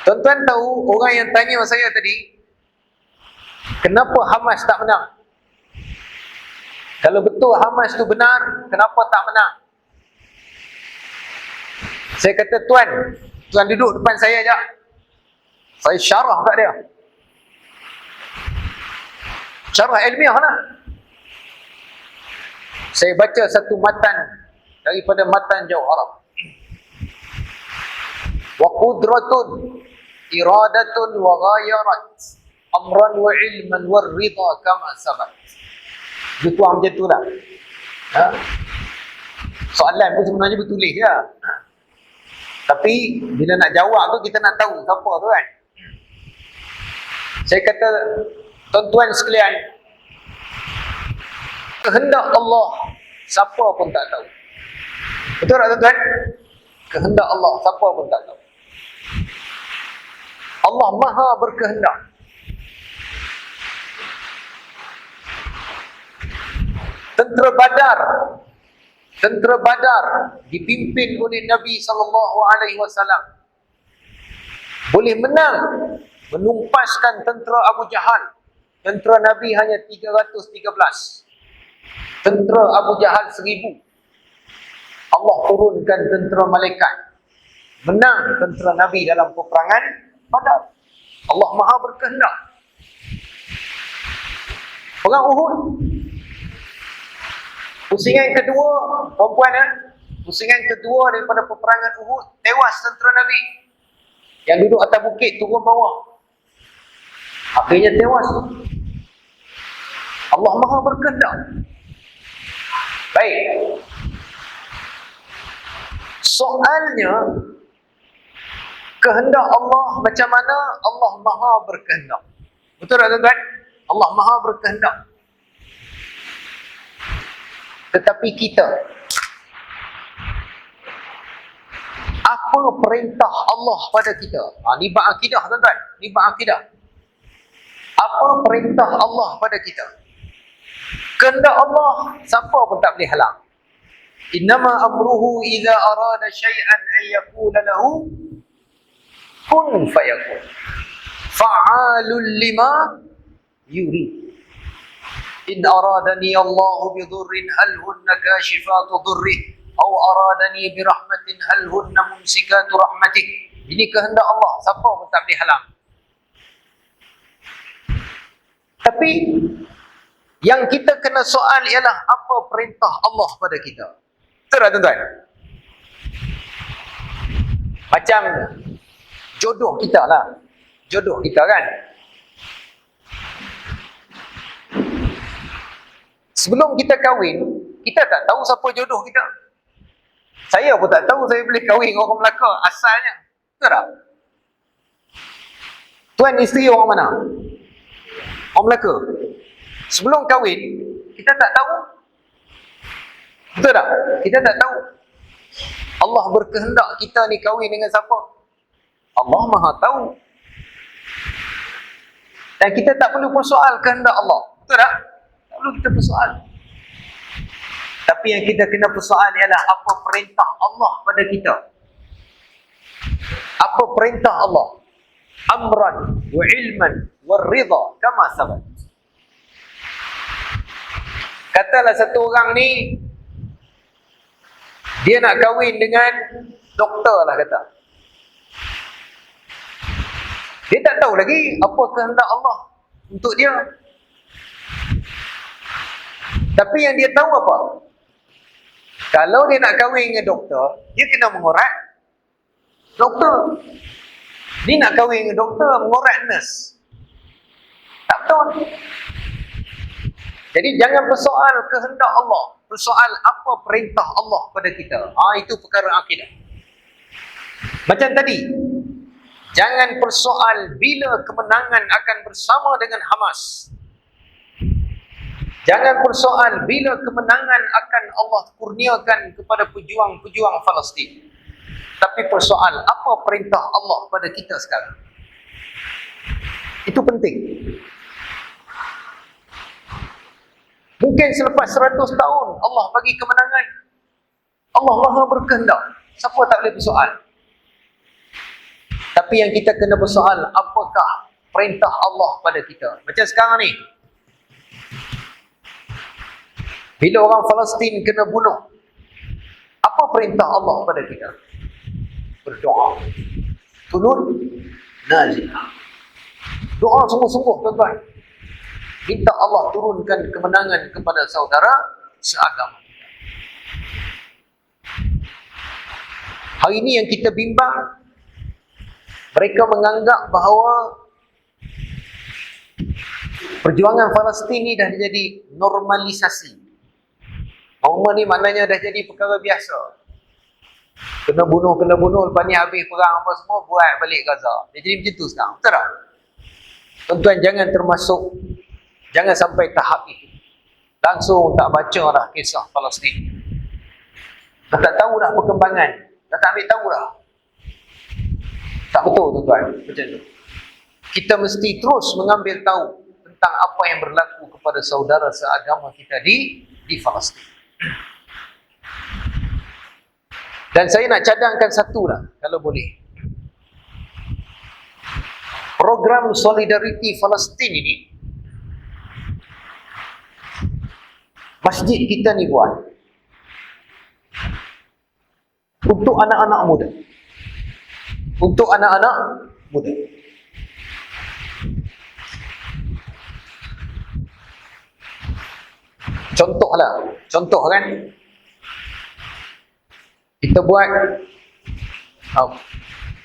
Tuan-tuan tahu, orang yang tanya saya tadi, kenapa Hamas tak menang? Kalau betul Hamas tu benar, kenapa tak menang? Saya kata, Tuan duduk depan saya sekejap, saya syarah kat dia, syarah ilmiah lah. Saya baca satu matan daripada matan Jauharah. Wa qudratun iradatun wa ghayarat amran wa ilman wa ridha kama sabat. Dia tuang macam tu lah. Soalan pun sebenarnya bertulis je. Tapi bila nak jawab tu, kita nak tahu siapa tu kan. Saya kata, tuan-tuan sekalian, kehendak Allah siapa pun tak tahu. Betul tak tuan-tuan? Kehendak Allah siapa pun tak tahu. Allah Maha berkehendak. Tentera Badar dipimpin oleh Nabi SAW boleh menang, menumpaskan tentera Abu Jahal. Tentera Nabi hanya 313. Tentera Abu Jahal 1000. Allah turunkan tentera malaikat, menang tentera Nabi dalam peperangan Badar. Allah Maha berkehendak. Perang Uhud, pusingan kedua, perempuan pusingan kedua daripada peperangan Uhud, tewas tentera Nabi. Yang duduk atas bukit turun bawah, akhirnya tewas. Allah Maha berkehendak. Baik. Soalnya, kehendak Allah macam mana? Allah Maha berkehendak. Betul tak tuan-tuan? Allah Maha berkehendak. Tetapi kita, apa perintah Allah pada kita? Ni bab akidah tuan-tuan. Ni bab akidah. Apa perintah Allah pada kita? Kehendak Allah, siapa pun tak boleh halang. Innama amruhu idza arada syai'an an yaqula lahu kun fayakun. Fa'alul lima yurid. In aradani Allahu bidurrin hal hunna kashifatu durrih aw aradani birahmatin hal hunna mumsikatu rahmatih. Ini kehendak Allah, siapa pun tak boleh halang. Tapi yang kita kena soal ialah apa perintah Allah pada kita. Betul tak tuan-tuan? Macam jodoh kita lah. Jodoh kita kan. Sebelum kita kahwin, kita tak tahu siapa jodoh kita. Saya pun tak tahu saya boleh kahwin dengan orang Melaka asalnya. Betul tak? Tuan isteri orang mana? Orang Melaka. Sebelum kahwin, kita tak tahu. Betul tak? Kita tak tahu. Allah berkehendak kita ni kahwin dengan siapa? Allah Maha tahu. Dan kita tak perlu persoal kehendak Allah. Betul tak? Tak perlu kita persoal. Tapi yang kita kena persoal ialah apa perintah Allah pada kita. Apa perintah Allah? Amran wa ilman wa ridha kama sabat. Katalah satu orang ni, dia nak kahwin dengan doktor lah kata. Dia tak tahu lagi apa kehendak Allah untuk dia. Tapi yang dia tahu apa? Kalau dia nak kahwin dengan doktor, dia kena mengorat doktor. Dia nak kahwin dengan doktor, mengorat nurse. ni. Jadi jangan persoal kehendak Allah, persoal apa perintah Allah pada kita. Itu perkara akidah. Macam tadi, jangan persoal bila kemenangan akan bersama dengan Hamas. Jangan persoal bila kemenangan akan Allah kurniakan kepada pejuang-pejuang Palestin. Tapi persoal apa perintah Allah pada kita sekarang. Itu penting. Mungkin selepas 100 tahun Allah bagi kemenangan. Allah Maha berkehendak. Siapa tak boleh bersoal. Tapi yang kita kena bersoal, apakah perintah Allah pada kita. Macam sekarang ni, bila orang Palestin kena bunuh, apa perintah Allah pada kita? Berdoa. Turun nazilah. Doa sungguh-sungguh, tuan-tuan. Minta Allah turunkan kemenangan kepada saudara seagama. Hari ini yang kita bimbang, mereka menganggap bahawa perjuangan Palestin ni dah jadi normalisasi. Normal ni maknanya dah jadi perkara biasa. Kena bunuh, lepas ni habis perang apa semua, buat balik Gaza. Dia jadi macam tu sekarang, betul tak? Tuan-tuan, jangan termasuk, jangan sampai tahap itu. Langsung tak baca dah kisah Palestin. Dah tak tahu dah perkembangan. Dah tak ambil tahu dah. Tak betul, tuan-tuan, macam tu. Kita mesti terus mengambil tahu tentang apa yang berlaku kepada saudara seagama kita di Palestin. Dan saya nak cadangkan satu lah, kalau boleh. Program Solidariti Palestin ini, masjid kita ni buat untuk anak-anak muda. Untuk anak-anak muda. Contoh kan, kita buat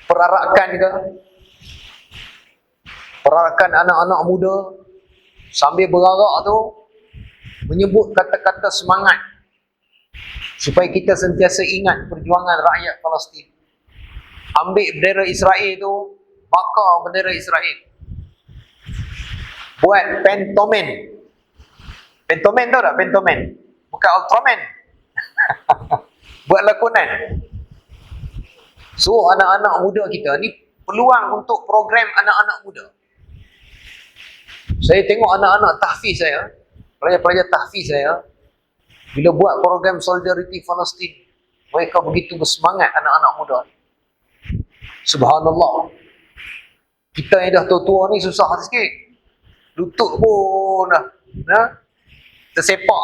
perarakan anak-anak muda sambil berarak tu menyebut kata-kata semangat supaya kita sentiasa ingat perjuangan rakyat Palestin. Ambil bendera Israel tu, bakar bendera Israel. Buat pentomen. Pentomen tahu tak? Pentomen. Bukan Ultraman. Buat lakonan. So anak-anak muda kita ni peluang untuk program anak-anak muda. Saya tengok anak-anak tahfiz saya, pelajar-pelajar tahfiz saya, bila buat program Solidariti Palestin, mereka begitu bersemangat anak-anak muda. Subhanallah. Kita yang dah tua-tua ni susah sikit. Lutut pun dah tersepak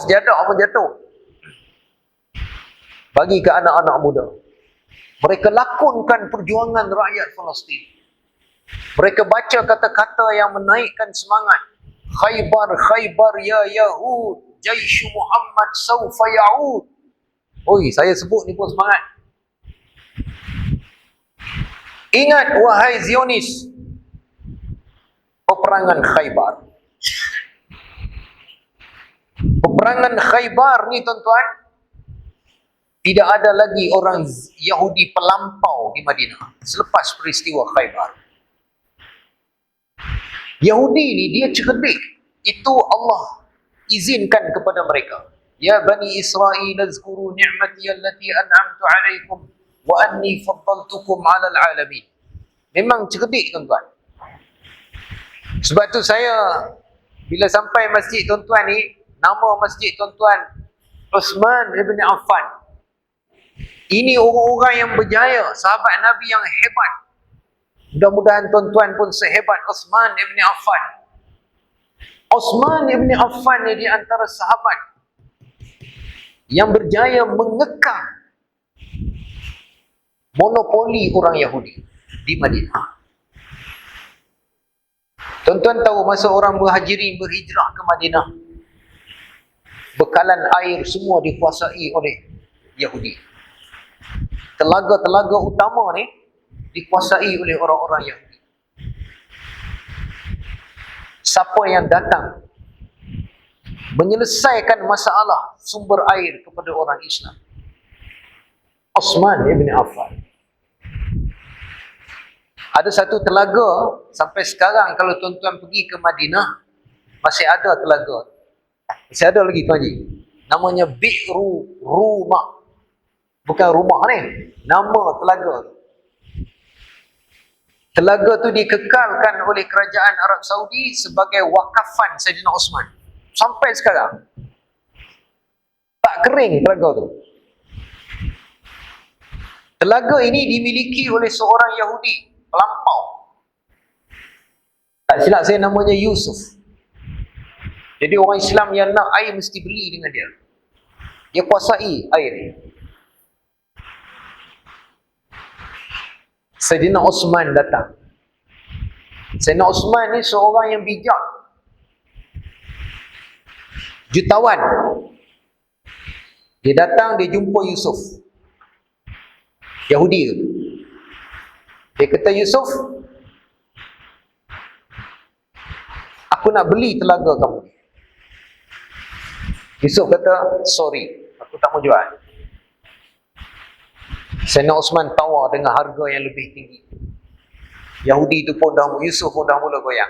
sejadah pun jatuh. Bagi ke anak-anak muda. Mereka lakonkan perjuangan rakyat Palestin. Mereka baca kata-kata yang menaikkan semangat. Khaybar, Khaybar ya Yahud, Jaishu Muhammad sawfa ya'ud. Oi, saya sebut ni pun semangat. Ingat wahai Zionis, peperangan Khaybar. Peperangan Khaybar ni, tuan-tuan, tidak ada lagi orang Yahudi pelampau di Madinah selepas peristiwa Khaybar. Yahudi ni dia cerdik. Itu Allah izinkan kepada mereka. Ya Bani Israel, azkuru ni'mati allati an'amtu alaikum wa anni faddaltukum 'alal 'alamin. Memang cerdik, tuan-tuan. Sebab tu saya bila sampai masjid tuan-tuan ni, nama masjid tuan-tuan Uthman ibn Affan. Ini orang-orang yang berjaya, sahabat Nabi yang hebat. Mudah-mudahan tuan-tuan pun sehebat Uthman ibn Affan. Uthman ibn Affan ni di antara sahabat yang berjaya mengekang monopoli orang Yahudi di Madinah. Tuan-tuan tahu masa orang Muhajirin berhijrah ke Madinah, bekalan air semua dikuasai oleh Yahudi. Telaga-telaga utama ni dikuasai oleh orang-orang Yahudi. siapa yang datang menyelesaikan masalah sumber air kepada orang Islam? Uthman ibn Affan. Ada satu telaga, sampai sekarang kalau tuan-tuan pergi ke Madinah, masih ada telaga. Masih ada lagi Tuan Haji. Namanya Bi'ru Rumah. Bukan rumah ni, nama telaga. Telaga tu dikekalkan oleh kerajaan Arab Saudi sebagai wakafan Saidina Uthman. Sampai sekarang. Tak kering telaga tu. Telaga ini dimiliki oleh seorang Yahudi pelampau. Tak silap saya namanya Yusuf. Jadi orang Islam yang nak air mesti beli dengan dia. Dia kuasai air ni. Saidina Uthman datang. Saidina Uthman ni seorang yang bijak. Jutawan. Dia datang, dia jumpa Yusuf. Yahudi tu. Dia kata, Yusuf, aku nak beli telaga kamu. Yusuf kata, sorry, aku tak mau jual. Saidina Uthman tawar dengan harga yang lebih tinggi. Yahudi tu pun Yusuf pun dah mula goyang.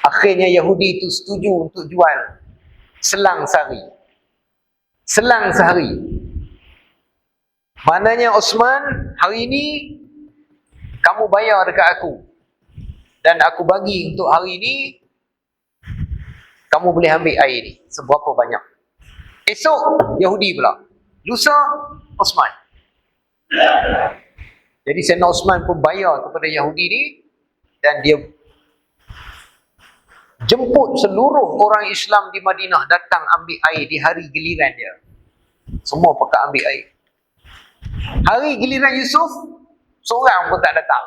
Akhirnya Yahudi tu setuju untuk jual selang sehari. Selang sehari. Maknanya Uthman, hari ini kamu bayar dekat aku. Dan aku bagi untuk hari ini, kamu boleh ambil air ni. Seberapa banyak. Esok, Yahudi pula. Lusa, Uthman. Jadi Saidina Uthman pun bayar kepada Yahudi ni. Dan dia jemput seluruh orang Islam di Madinah datang ambil air di hari giliran dia. Semua pakat ambil air. Hari giliran Yusuf, seorang pun tak datang.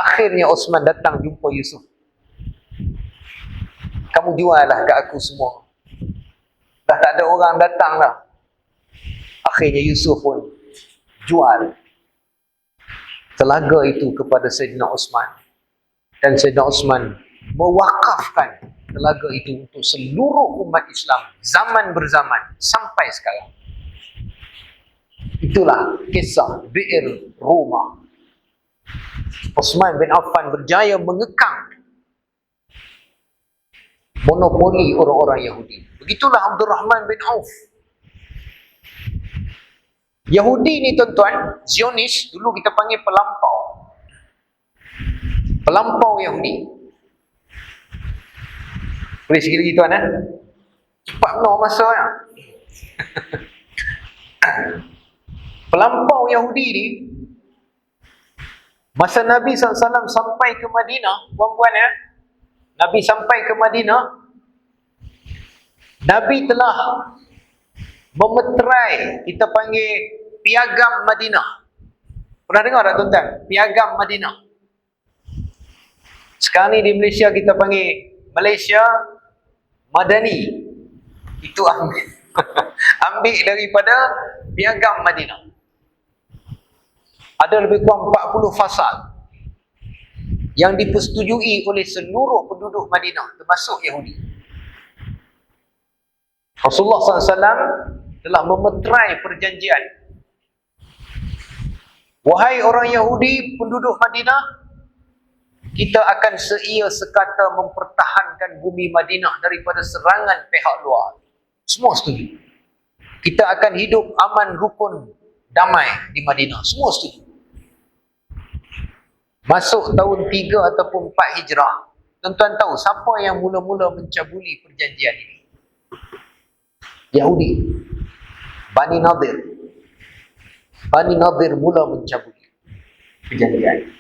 Akhirnya Uthman datang jumpa Yusuf. Kamu jual lah kat aku semua. Dah tak ada orang datang lah. Akhirnya Yusuf pun jual telaga itu kepada Saidina Uthman. Dan Saidina Uthman mewakafkan telaga itu untuk seluruh umat Islam zaman berzaman sampai sekarang. Itulah kisah Bi'r Rumah. Uthman bin Affan berjaya mengekang monopoli orang-orang Yahudi. Begitulah Abdul Rahman bin Auf. Yahudi ni tuan-tuan, Zionis, dulu kita panggil pelampau. Pelampau Yahudi. Boleh sikit lagi tuan cepat benar masa ya. Pelampau Yahudi ni, masa Nabi SAW sampai ke Madinah, puan-puan Nabi sampai ke Madinah, Nabi telah memeterai, kita panggil piagam Madinah. Pernah dengar tak tuan-tuan? Piagam Madinah. Sekarang ni di Malaysia kita panggil Malaysia Madani. Itu ambil daripada piagam Madinah. Ada lebih kurang 40 fasal yang dipersetujui oleh seluruh penduduk Madinah, termasuk Yahudi. Rasulullah SAW telah memeterai perjanjian. Wahai orang Yahudi, penduduk Madinah, kita akan seia sekata mempertahankan bumi Madinah daripada serangan pihak luar. Semua setuju. Kita akan hidup aman, rukun, damai di Madinah. Semua setuju. Masuk tahun 3 ataupun 4 Hijrah, tuan-tuan tahu siapa yang mula-mula mencabuli perjanjian ini? Yahudi. Bani Nadir. Bani Nadir mula mencabuli perjanjian.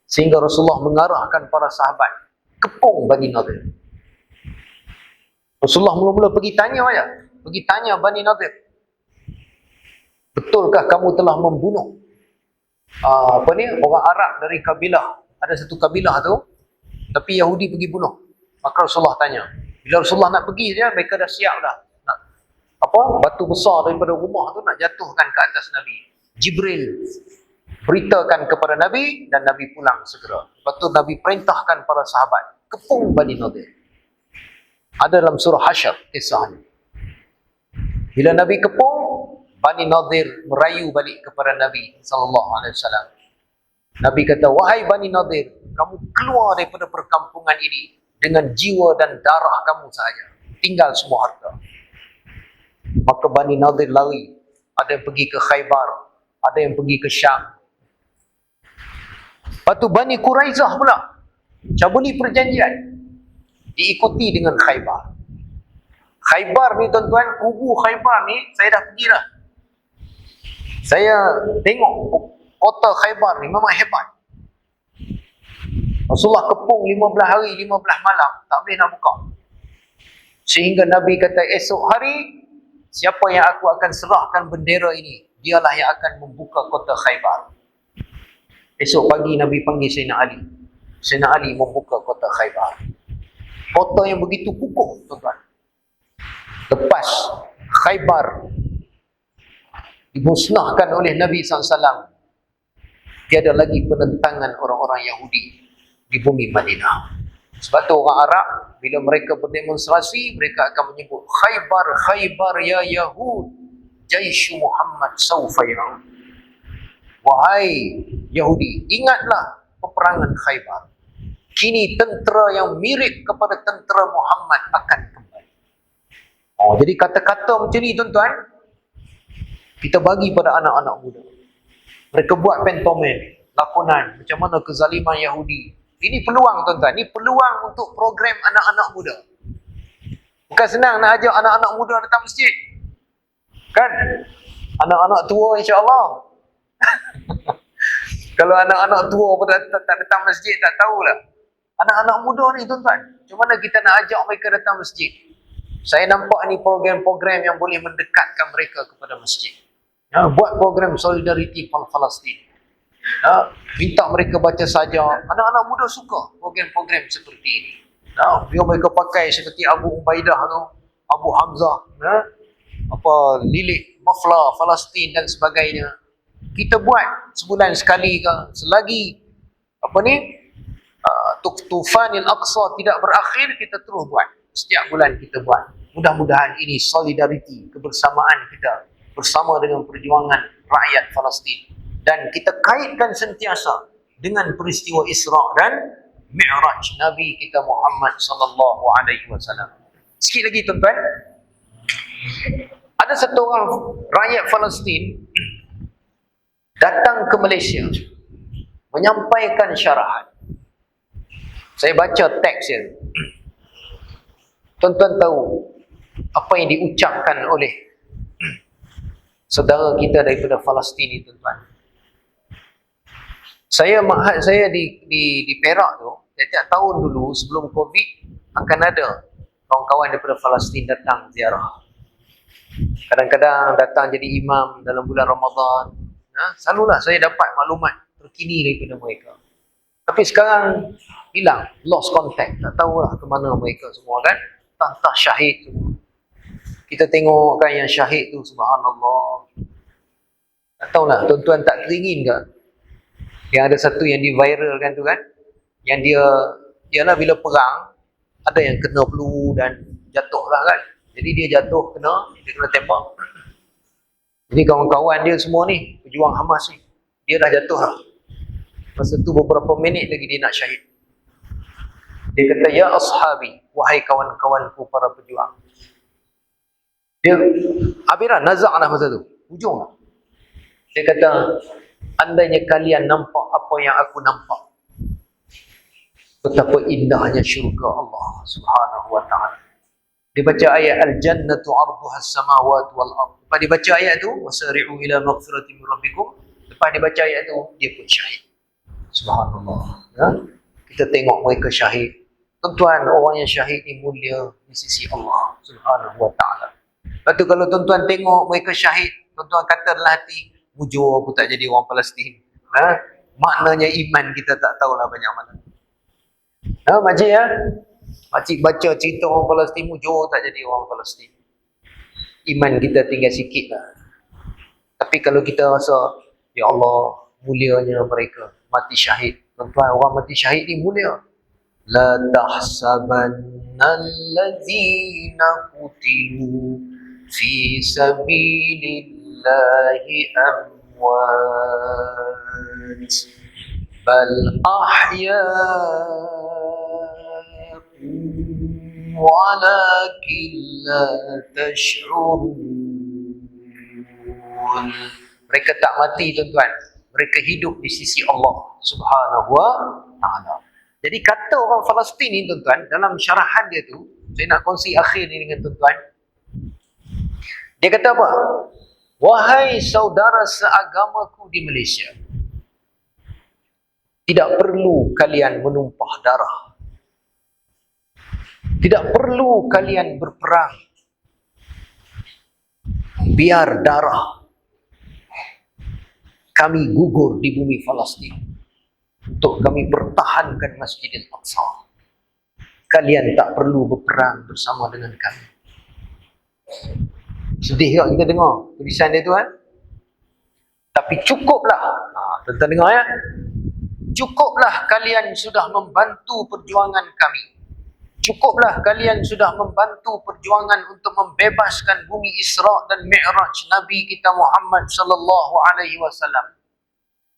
Sehingga Rasulullah mengarahkan para sahabat kepung Bani Nadir. Rasulullah mula-mula pergi tanya aja. Pergi tanya Bani Nadir. Betulkah kamu telah membunuh orang Arab dari kabilah, ada satu kabilah tu, tapi Yahudi pergi bunuh. Maka Rasulullah tanya. Bila Rasulullah nak pergi dia, mereka dah siap dah. Nak batu besar daripada rumah tu nak jatuhkan ke atas Nabi. Jibril beritakan kepada Nabi dan Nabi pulang segera. Lepas tu Nabi perintahkan para sahabat kepung Bani Nadir. Ada dalam surah Hasyr kisahnya. Bila Nabi kepung, Bani Nadir merayu balik kepada Nabi SAW. Nabi kata, wahai Bani Nadir, kamu keluar daripada perkampungan ini dengan jiwa dan darah kamu sahaja. Tinggal semua harta. Maka Bani Nadir lari. Ada yang pergi ke Khaybar, ada yang pergi ke Syam. Lepas tu Bani Quraizah pula cabuli perjanjian, diikuti dengan Khaybar. Khaybar ni tuan-tuan, kubu Khaybar ni saya dah pergi dah. Saya tengok kota Khaybar ni memang hebat. Rasulullah kepung 15 hari 15 malam, tak boleh nak buka. Sehingga Nabi kata, esok hari siapa yang aku akan serahkan bendera ini, dialah yang akan membuka kota Khaybar. Esok pagi Nabi panggil Sayyidina Ali. Sayyidina Ali membuka kota Khaybar. Kota yang begitu kukuh, tuan-tuan. Lepas Khaybar dimusnahkan oleh Nabi SAW, tiada lagi penentangan orang-orang Yahudi di bumi Madinah. Sebab tu orang Arab, bila mereka berdemonstrasi, mereka akan menyebut Khaybar, Khaybar ya Yahud, Jaishu Muhammad sawfa ya'ud. Wahai Yahudi, ingatlah peperangan Khaybar. Kini tentera yang mirip kepada tentera Muhammad akan kembali. Oh, jadi kata-kata macam ni tuan-tuan, kita bagi pada anak-anak muda. Mereka buat pantomim, lakonan, macam mana kezaliman Yahudi. Ini peluang tuan-tuan, ini peluang untuk program anak-anak muda. Bukan senang nak ajak anak-anak muda datang masjid. Kan? Anak-anak tua insya-Allah. Kalau anak-anak tua pun tak datang masjid, tak tahulah. Anak-anak muda ni tuan-tuan, macam mana kita nak ajak mereka datang masjid? Saya nampak ni program-program yang boleh mendekatkan mereka kepada masjid. Buat program Solidarity Palestin. Minta mereka baca saja. Anak-anak muda suka program-program seperti ini. Biar mereka pakai seperti Abu Ubaidah tu, Abu Hamzah, lilik mafla Palestin dan sebagainya. Kita buat sebulan sekali ke, selagi Tufanil Aqsa tidak berakhir, kita terus buat. Setiap bulan kita buat. Mudah-mudahan ini solidariti, kebersamaan kita bersama dengan perjuangan rakyat Palestin. Dan kita kaitkan sentiasa dengan peristiwa Isra dan Mi'raj Nabi kita Muhammad sallallahu alaihi wasallam. Sikit lagi tuan-tuan. Ada satu orang rakyat Palestin datang ke Malaysia menyampaikan syarahan. Saya baca teks dia. Tuan-tuan tahu apa yang diucapkan oleh saudara kita daripada Palestin ni, tuan-tuan. Saya di Perak tu, setiap tahun dulu sebelum Covid akan ada kawan-kawan daripada Palestin datang ziarah. Kadang-kadang datang jadi imam dalam bulan Ramadan. Selalulah saya dapat maklumat terkini daripada mereka. Tapi sekarang hilang, lost contact. Tak tahulah ke mana mereka semua kan. Entah syahid semua. Kita tengok kan yang syahid tu, subhanallah. Tak tahulah, tuan-tuan tak teringin ke? Yang ada satu yang di-viralkan tu kan. Yang ialah bila perang, ada yang kena peluru dan jatuh lah kan. Jadi dia jatuh, dia kena tembak. Jadi kawan-kawan dia semua ni, pejuang Hamas ni, dia dah jatuh lah. Masa tu beberapa minit lagi dia nak syahid. Dia kata, ya ashabi, wahai kawan-kawanku para pejuang. Dia habislah, nazak lah masa tu, hujung lah. Dia kata, andainya kalian nampak apa yang aku nampak, betapa indahnya syurga Allah subhanahu wa ta'ala. Dia baca ayat al-jannatu arduha as-samawati wal-ard. Lepas dia baca ayat tu, wasari'u ila maghfirati min rabbikum. Lepas dia baca ayat tu, dia pun syahid. Subhanallah. Kita tengok mereka syahid. Tuan-tuan, orang yang syahid ni mulia di sisi Allah subhanahu wa ta'ala. Lepas tu kalau tuan-tuan tengok mereka syahid, tuan-tuan kata dalam hati, mujur aku tak jadi orang Palestin. Maknanya iman kita tak tahulah banyak mana. Makcik ya? Makcik baca cerita orang Palestin, mujur tak jadi orang Palestin. Iman kita tinggal sikit lah. Tapi kalau kita rasa, ya Allah, mulianya mereka mati syahid. Tuan-tuan, orang mati syahid ni mulia. La tahsabanna allazina qutilu fi sabilillahi amwat bal ahya'un walakin la tash'urun. Mereka tak mati, tuan-tuan. Mereka hidup di sisi Allah Subhanahu wa ta'ala. Jadi kata orang Palestin ni, tuan-tuan, dalam syarahan dia tu, saya nak kongsi akhir ni dengan tuan-tuan. Dia kata apa? Wahai saudara seagamaku di Malaysia, tidak perlu kalian menumpah darah. Tidak perlu kalian berperang. Biar darah kami gugur di bumi Palestin untuk kami pertahankan Masjidil Aqsa. Kalian tak perlu berperang bersama dengan kami. Sedih tak kita dengar tulisan dia tu kan? Tapi cukuplah. Tuan-tuan dengar ya. Cukuplah kalian sudah membantu perjuangan kami. Cukuplah kalian sudah membantu perjuangan untuk membebaskan bumi Isra dan Mi'raj Nabi kita Muhammad sallallahu alaihi wasallam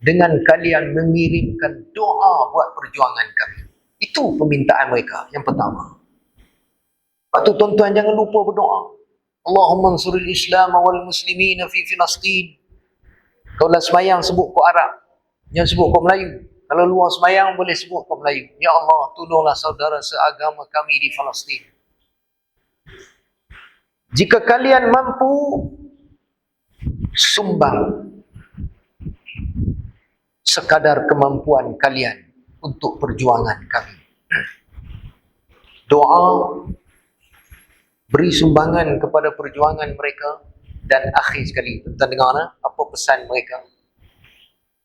dengan kalian mengirimkan doa buat perjuangan kami. Itu permintaan mereka yang pertama. Lepas tu tuan-tuan jangan lupa berdoa. Allahumma ansuril Islam wal muslimin fi Filastin. Kalau semayang sebut kau Arab, jangan sebut kau Melayu. Kalau luar semayang boleh sebut kau Melayu. Ya Allah, tolonglah saudara seagama kami di Palestin. Jika kalian mampu, sumbang sekadar kemampuan kalian untuk perjuangan kami. Doa, beri sumbangan kepada perjuangan mereka. Dan akhir sekali, tuan dengar apa pesan mereka?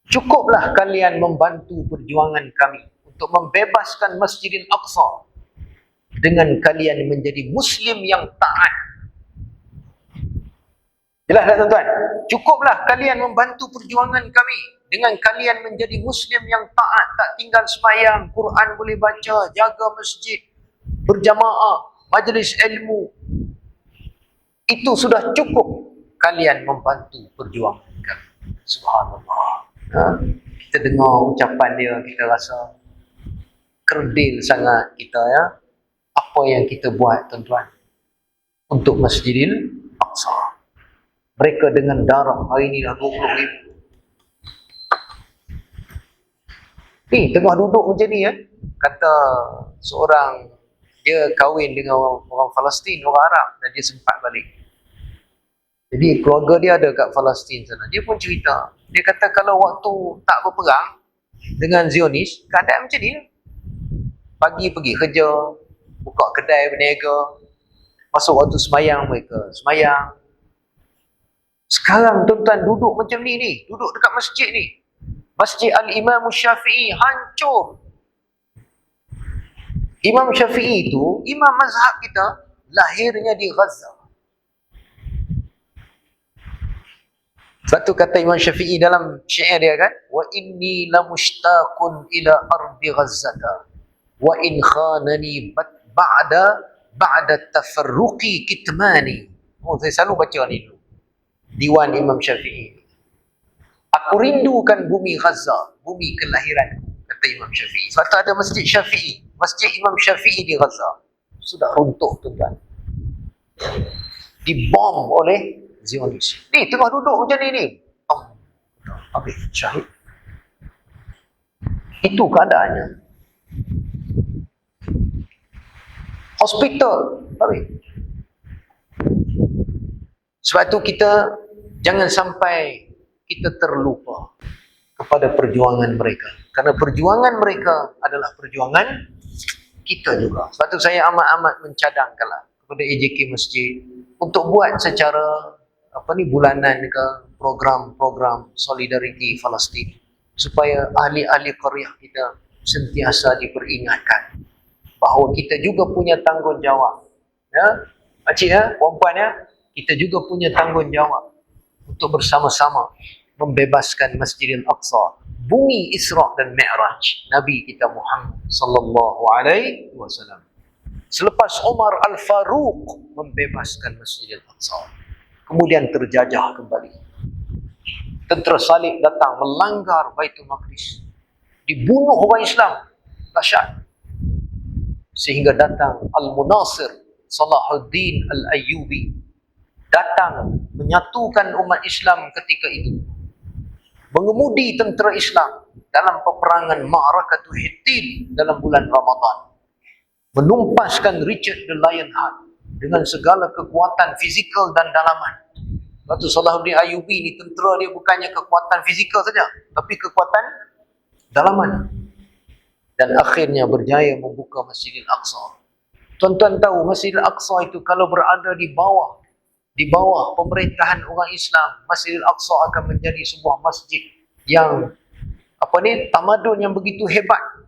Cukuplah kalian membantu perjuangan kami untuk membebaskan Masjidil Aqsa dengan kalian menjadi Muslim yang taat. Jelas tak tuan-tuan? Cukuplah kalian membantu perjuangan kami dengan kalian menjadi Muslim yang taat, tak tinggal sembahyang, Quran boleh baca, jaga masjid, berjamaah, majlis ilmu. Itu sudah cukup kalian membantu perjuangan kami. Subhanallah. Kita dengar ucapan dia, kita rasa kerdil sangat kita ya. Apa yang kita buat tuan-tuan untuk Masjidil Aqsa. Mereka dengan darah hari ni dah 20,000. Ni tengah duduk macam ni ya. Kata seorang, dia kahwin dengan orang Palestin, orang Arab, dan dia sempat balik. Jadi keluarga dia ada kat Palestin sana. Dia pun cerita. Dia kata kalau waktu tak berperang dengan Zionis, keadaan macam ni. Pagi pergi kerja, buka kedai berniaga. Masuk waktu semayang mereka semayang. Sekarang tuan-tuan duduk macam ni. Duduk dekat masjid ni. Masjid Al-Imam Syafi'i hancur. Imam Syafi'i itu, imam mazhab kita, lahirnya di Gaza. Sebab tu kata Imam Syafi'i dalam syair dia kan, wa inni lamushtaqun ila ardi Ghazzata wa in khanani ba'da tafarruqi kitmani. Saya selalu baca ni dulu. Diwan Imam Syafi'i. Aku rindukan bumi Gaza, bumi kelahiran, kata Imam Syafi'i. Sebab tu ada Masjid Syafi'i, Masjid Imam Syafi'i di Gaza. Sudah runtuh tuan-tuan. Dibom oleh Zionis. Ni tengah duduk macam ni. Habis syahid. Itu keadaannya. Hospital. Habis. Sebab tu kita jangan sampai kita terlupa kepada perjuangan mereka. Kerana perjuangan mereka adalah perjuangan kita juga. Sebab tu saya amat-amat mencadangkanlah kepada AJK Masjid untuk buat secara bulanan ke program-program solidariti Palestin supaya ahli-ahli qaryah kita sentiasa diperingatkan bahawa kita juga punya tanggungjawab. Ya, pakcik ya, puan-puan ya, kita juga punya tanggungjawab untuk bersama-sama membebaskan Masjidil Aqsa, bumi Isra dan Mi'raj Nabi kita Muhammad sallallahu alaihi wasallam. Selepas Umar Al-Faruq membebaskan Masjidil Aqsa, kemudian terjajah kembali. Tentera Salib datang melanggar Baitul Maqdis, dibunuh orang Islam, dahsyat. Sehingga datang Al-Munasir Salahuddin Al-Ayyubi, datang menyatukan umat Islam ketika itu, mengemudi tentera Islam dalam peperangan Ma'rakatul Hittin dalam bulan Ramadan, menumpaskan Richard the Lionheart dengan segala kekuatan fizikal dan dalaman. Batu Salahuddin Ayyubi ni tentera dia bukannya kekuatan fizikal saja, tapi kekuatan dalaman. Dan akhirnya berjaya membuka Masjidil Aqsa. Tuan-tuan tahu Masjidil Aqsa itu kalau berada di bawah pemerintahan orang Islam, Masjidil Aqsa akan menjadi sebuah masjid yang tamadun yang begitu hebat.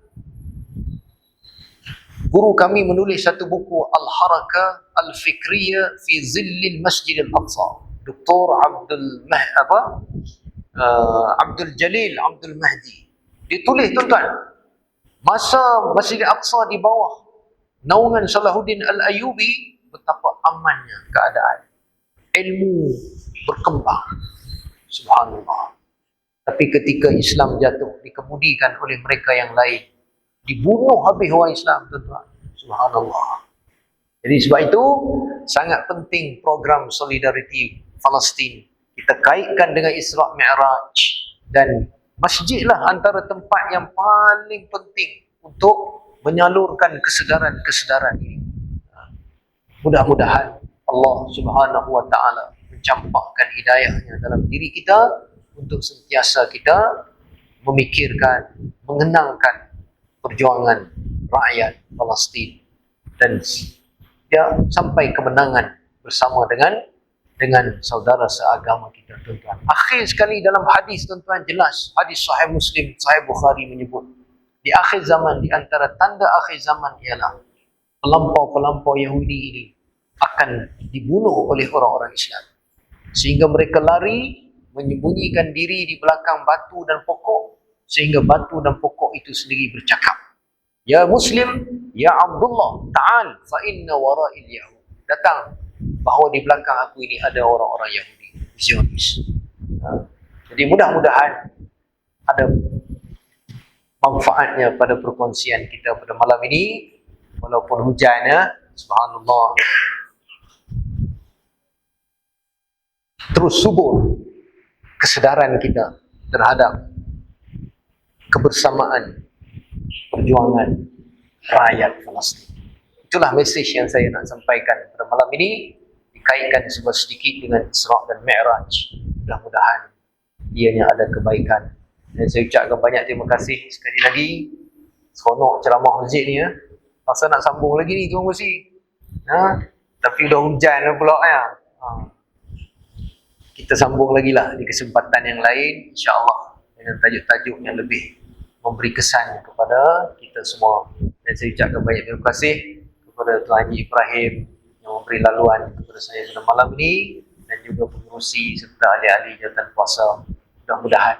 Guru kami menulis satu buku Al-Harakah Al-Fikriyah fi Zillil Masjidil Aqsa. Dr. Abdul Jalil Abdul Mahdi. Dia tulis, tuan-tuan, masa Masjidil Aqsa di bawah naungan Salahuddin Al-Ayyubi, betapa amannya keadaan. Ilmu berkembang. Subhanallah. Tapi ketika Islam jatuh, dikemudikan oleh mereka yang lain, dibunuh habis orang Islam, tuan-tuan. Subhanallah. Jadi sebab itu sangat penting program solidariti Palestin kita kaitkan dengan Isra Mi'raj, dan masjid lah antara tempat yang paling penting untuk menyalurkan kesedaran ini. Mudah-mudahan Allah Subhanahu wa taala mencampakkan hidayahnya dalam diri kita untuk sentiasa kita memikirkan, mengenangkan perjuangan rakyat Palestin dan sampai kemenangan bersama dengan saudara seagama kita, tuan-tuan. Akhir sekali dalam hadis, tuan-tuan, jelas, hadis Sahih Muslim, Sahih Bukhari menyebut, di akhir zaman, di antara tanda akhir zaman ialah pelampau-pelampau Yahudi ini akan dibunuh oleh orang-orang Islam, sehingga mereka lari menyembunyikan diri di belakang batu dan pokok, sehingga batu dan pokok itu sendiri bercakap, "Ya Muslim, ya Abdullah, ta'al fa inna wara'il Yahud." Datang, bahawa di belakang aku ini ada orang-orang Yahudi, Zionis. Jadi mudah-mudahan ada manfaatnya pada perkongsian kita pada malam ini, walaupun hujan ya. Subhanallah. Terus subur kesedaran kita terhadap kebersamaan perjuangan rakyat Palestin. Itulah mesej yang saya nak sampaikan pada malam ini, dikaitkan sedikit dengan Isra dan Mi'raj. Mudah-mudahan ianya ada kebaikan. Dan saya ucapkan banyak terima kasih sekali lagi. Seronok ceramah masjid ni ya. Masa nak sambung lagi ni Tuan Musi. Tapi dah hujan pula ya. Kita sambung lagi lah di kesempatan yang lain, insya-Allah, dengan tajuk-tajuk yang lebih memberi kesan kepada kita semua. Dan saya ucapkan banyak terima kasih kepada Tuan Haji Ibrahim yang memberi laluan kepada saya pada malam ini, dan juga pengerusi serta ahli-ahli jawatan kuasa. Mudah-mudahan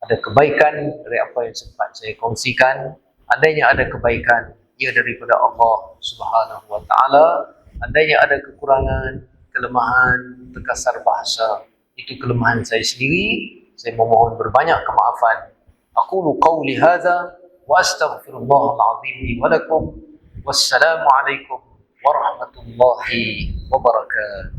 ada kebaikan dari apa yang sempat saya kongsikan. Andainya ada kebaikan, ia daripada Allah Subhanahu wa taala. Andainya ada kekurangan, kelemahan, terkasar bahasa, itu kelemahan saya sendiri. Saya memohon berbanyak kemaafan. Aqulu qawli hadza wa astaghfirullahal azim li wa lakum. Wassalamualaikum warahmatullahi wabarakatuh.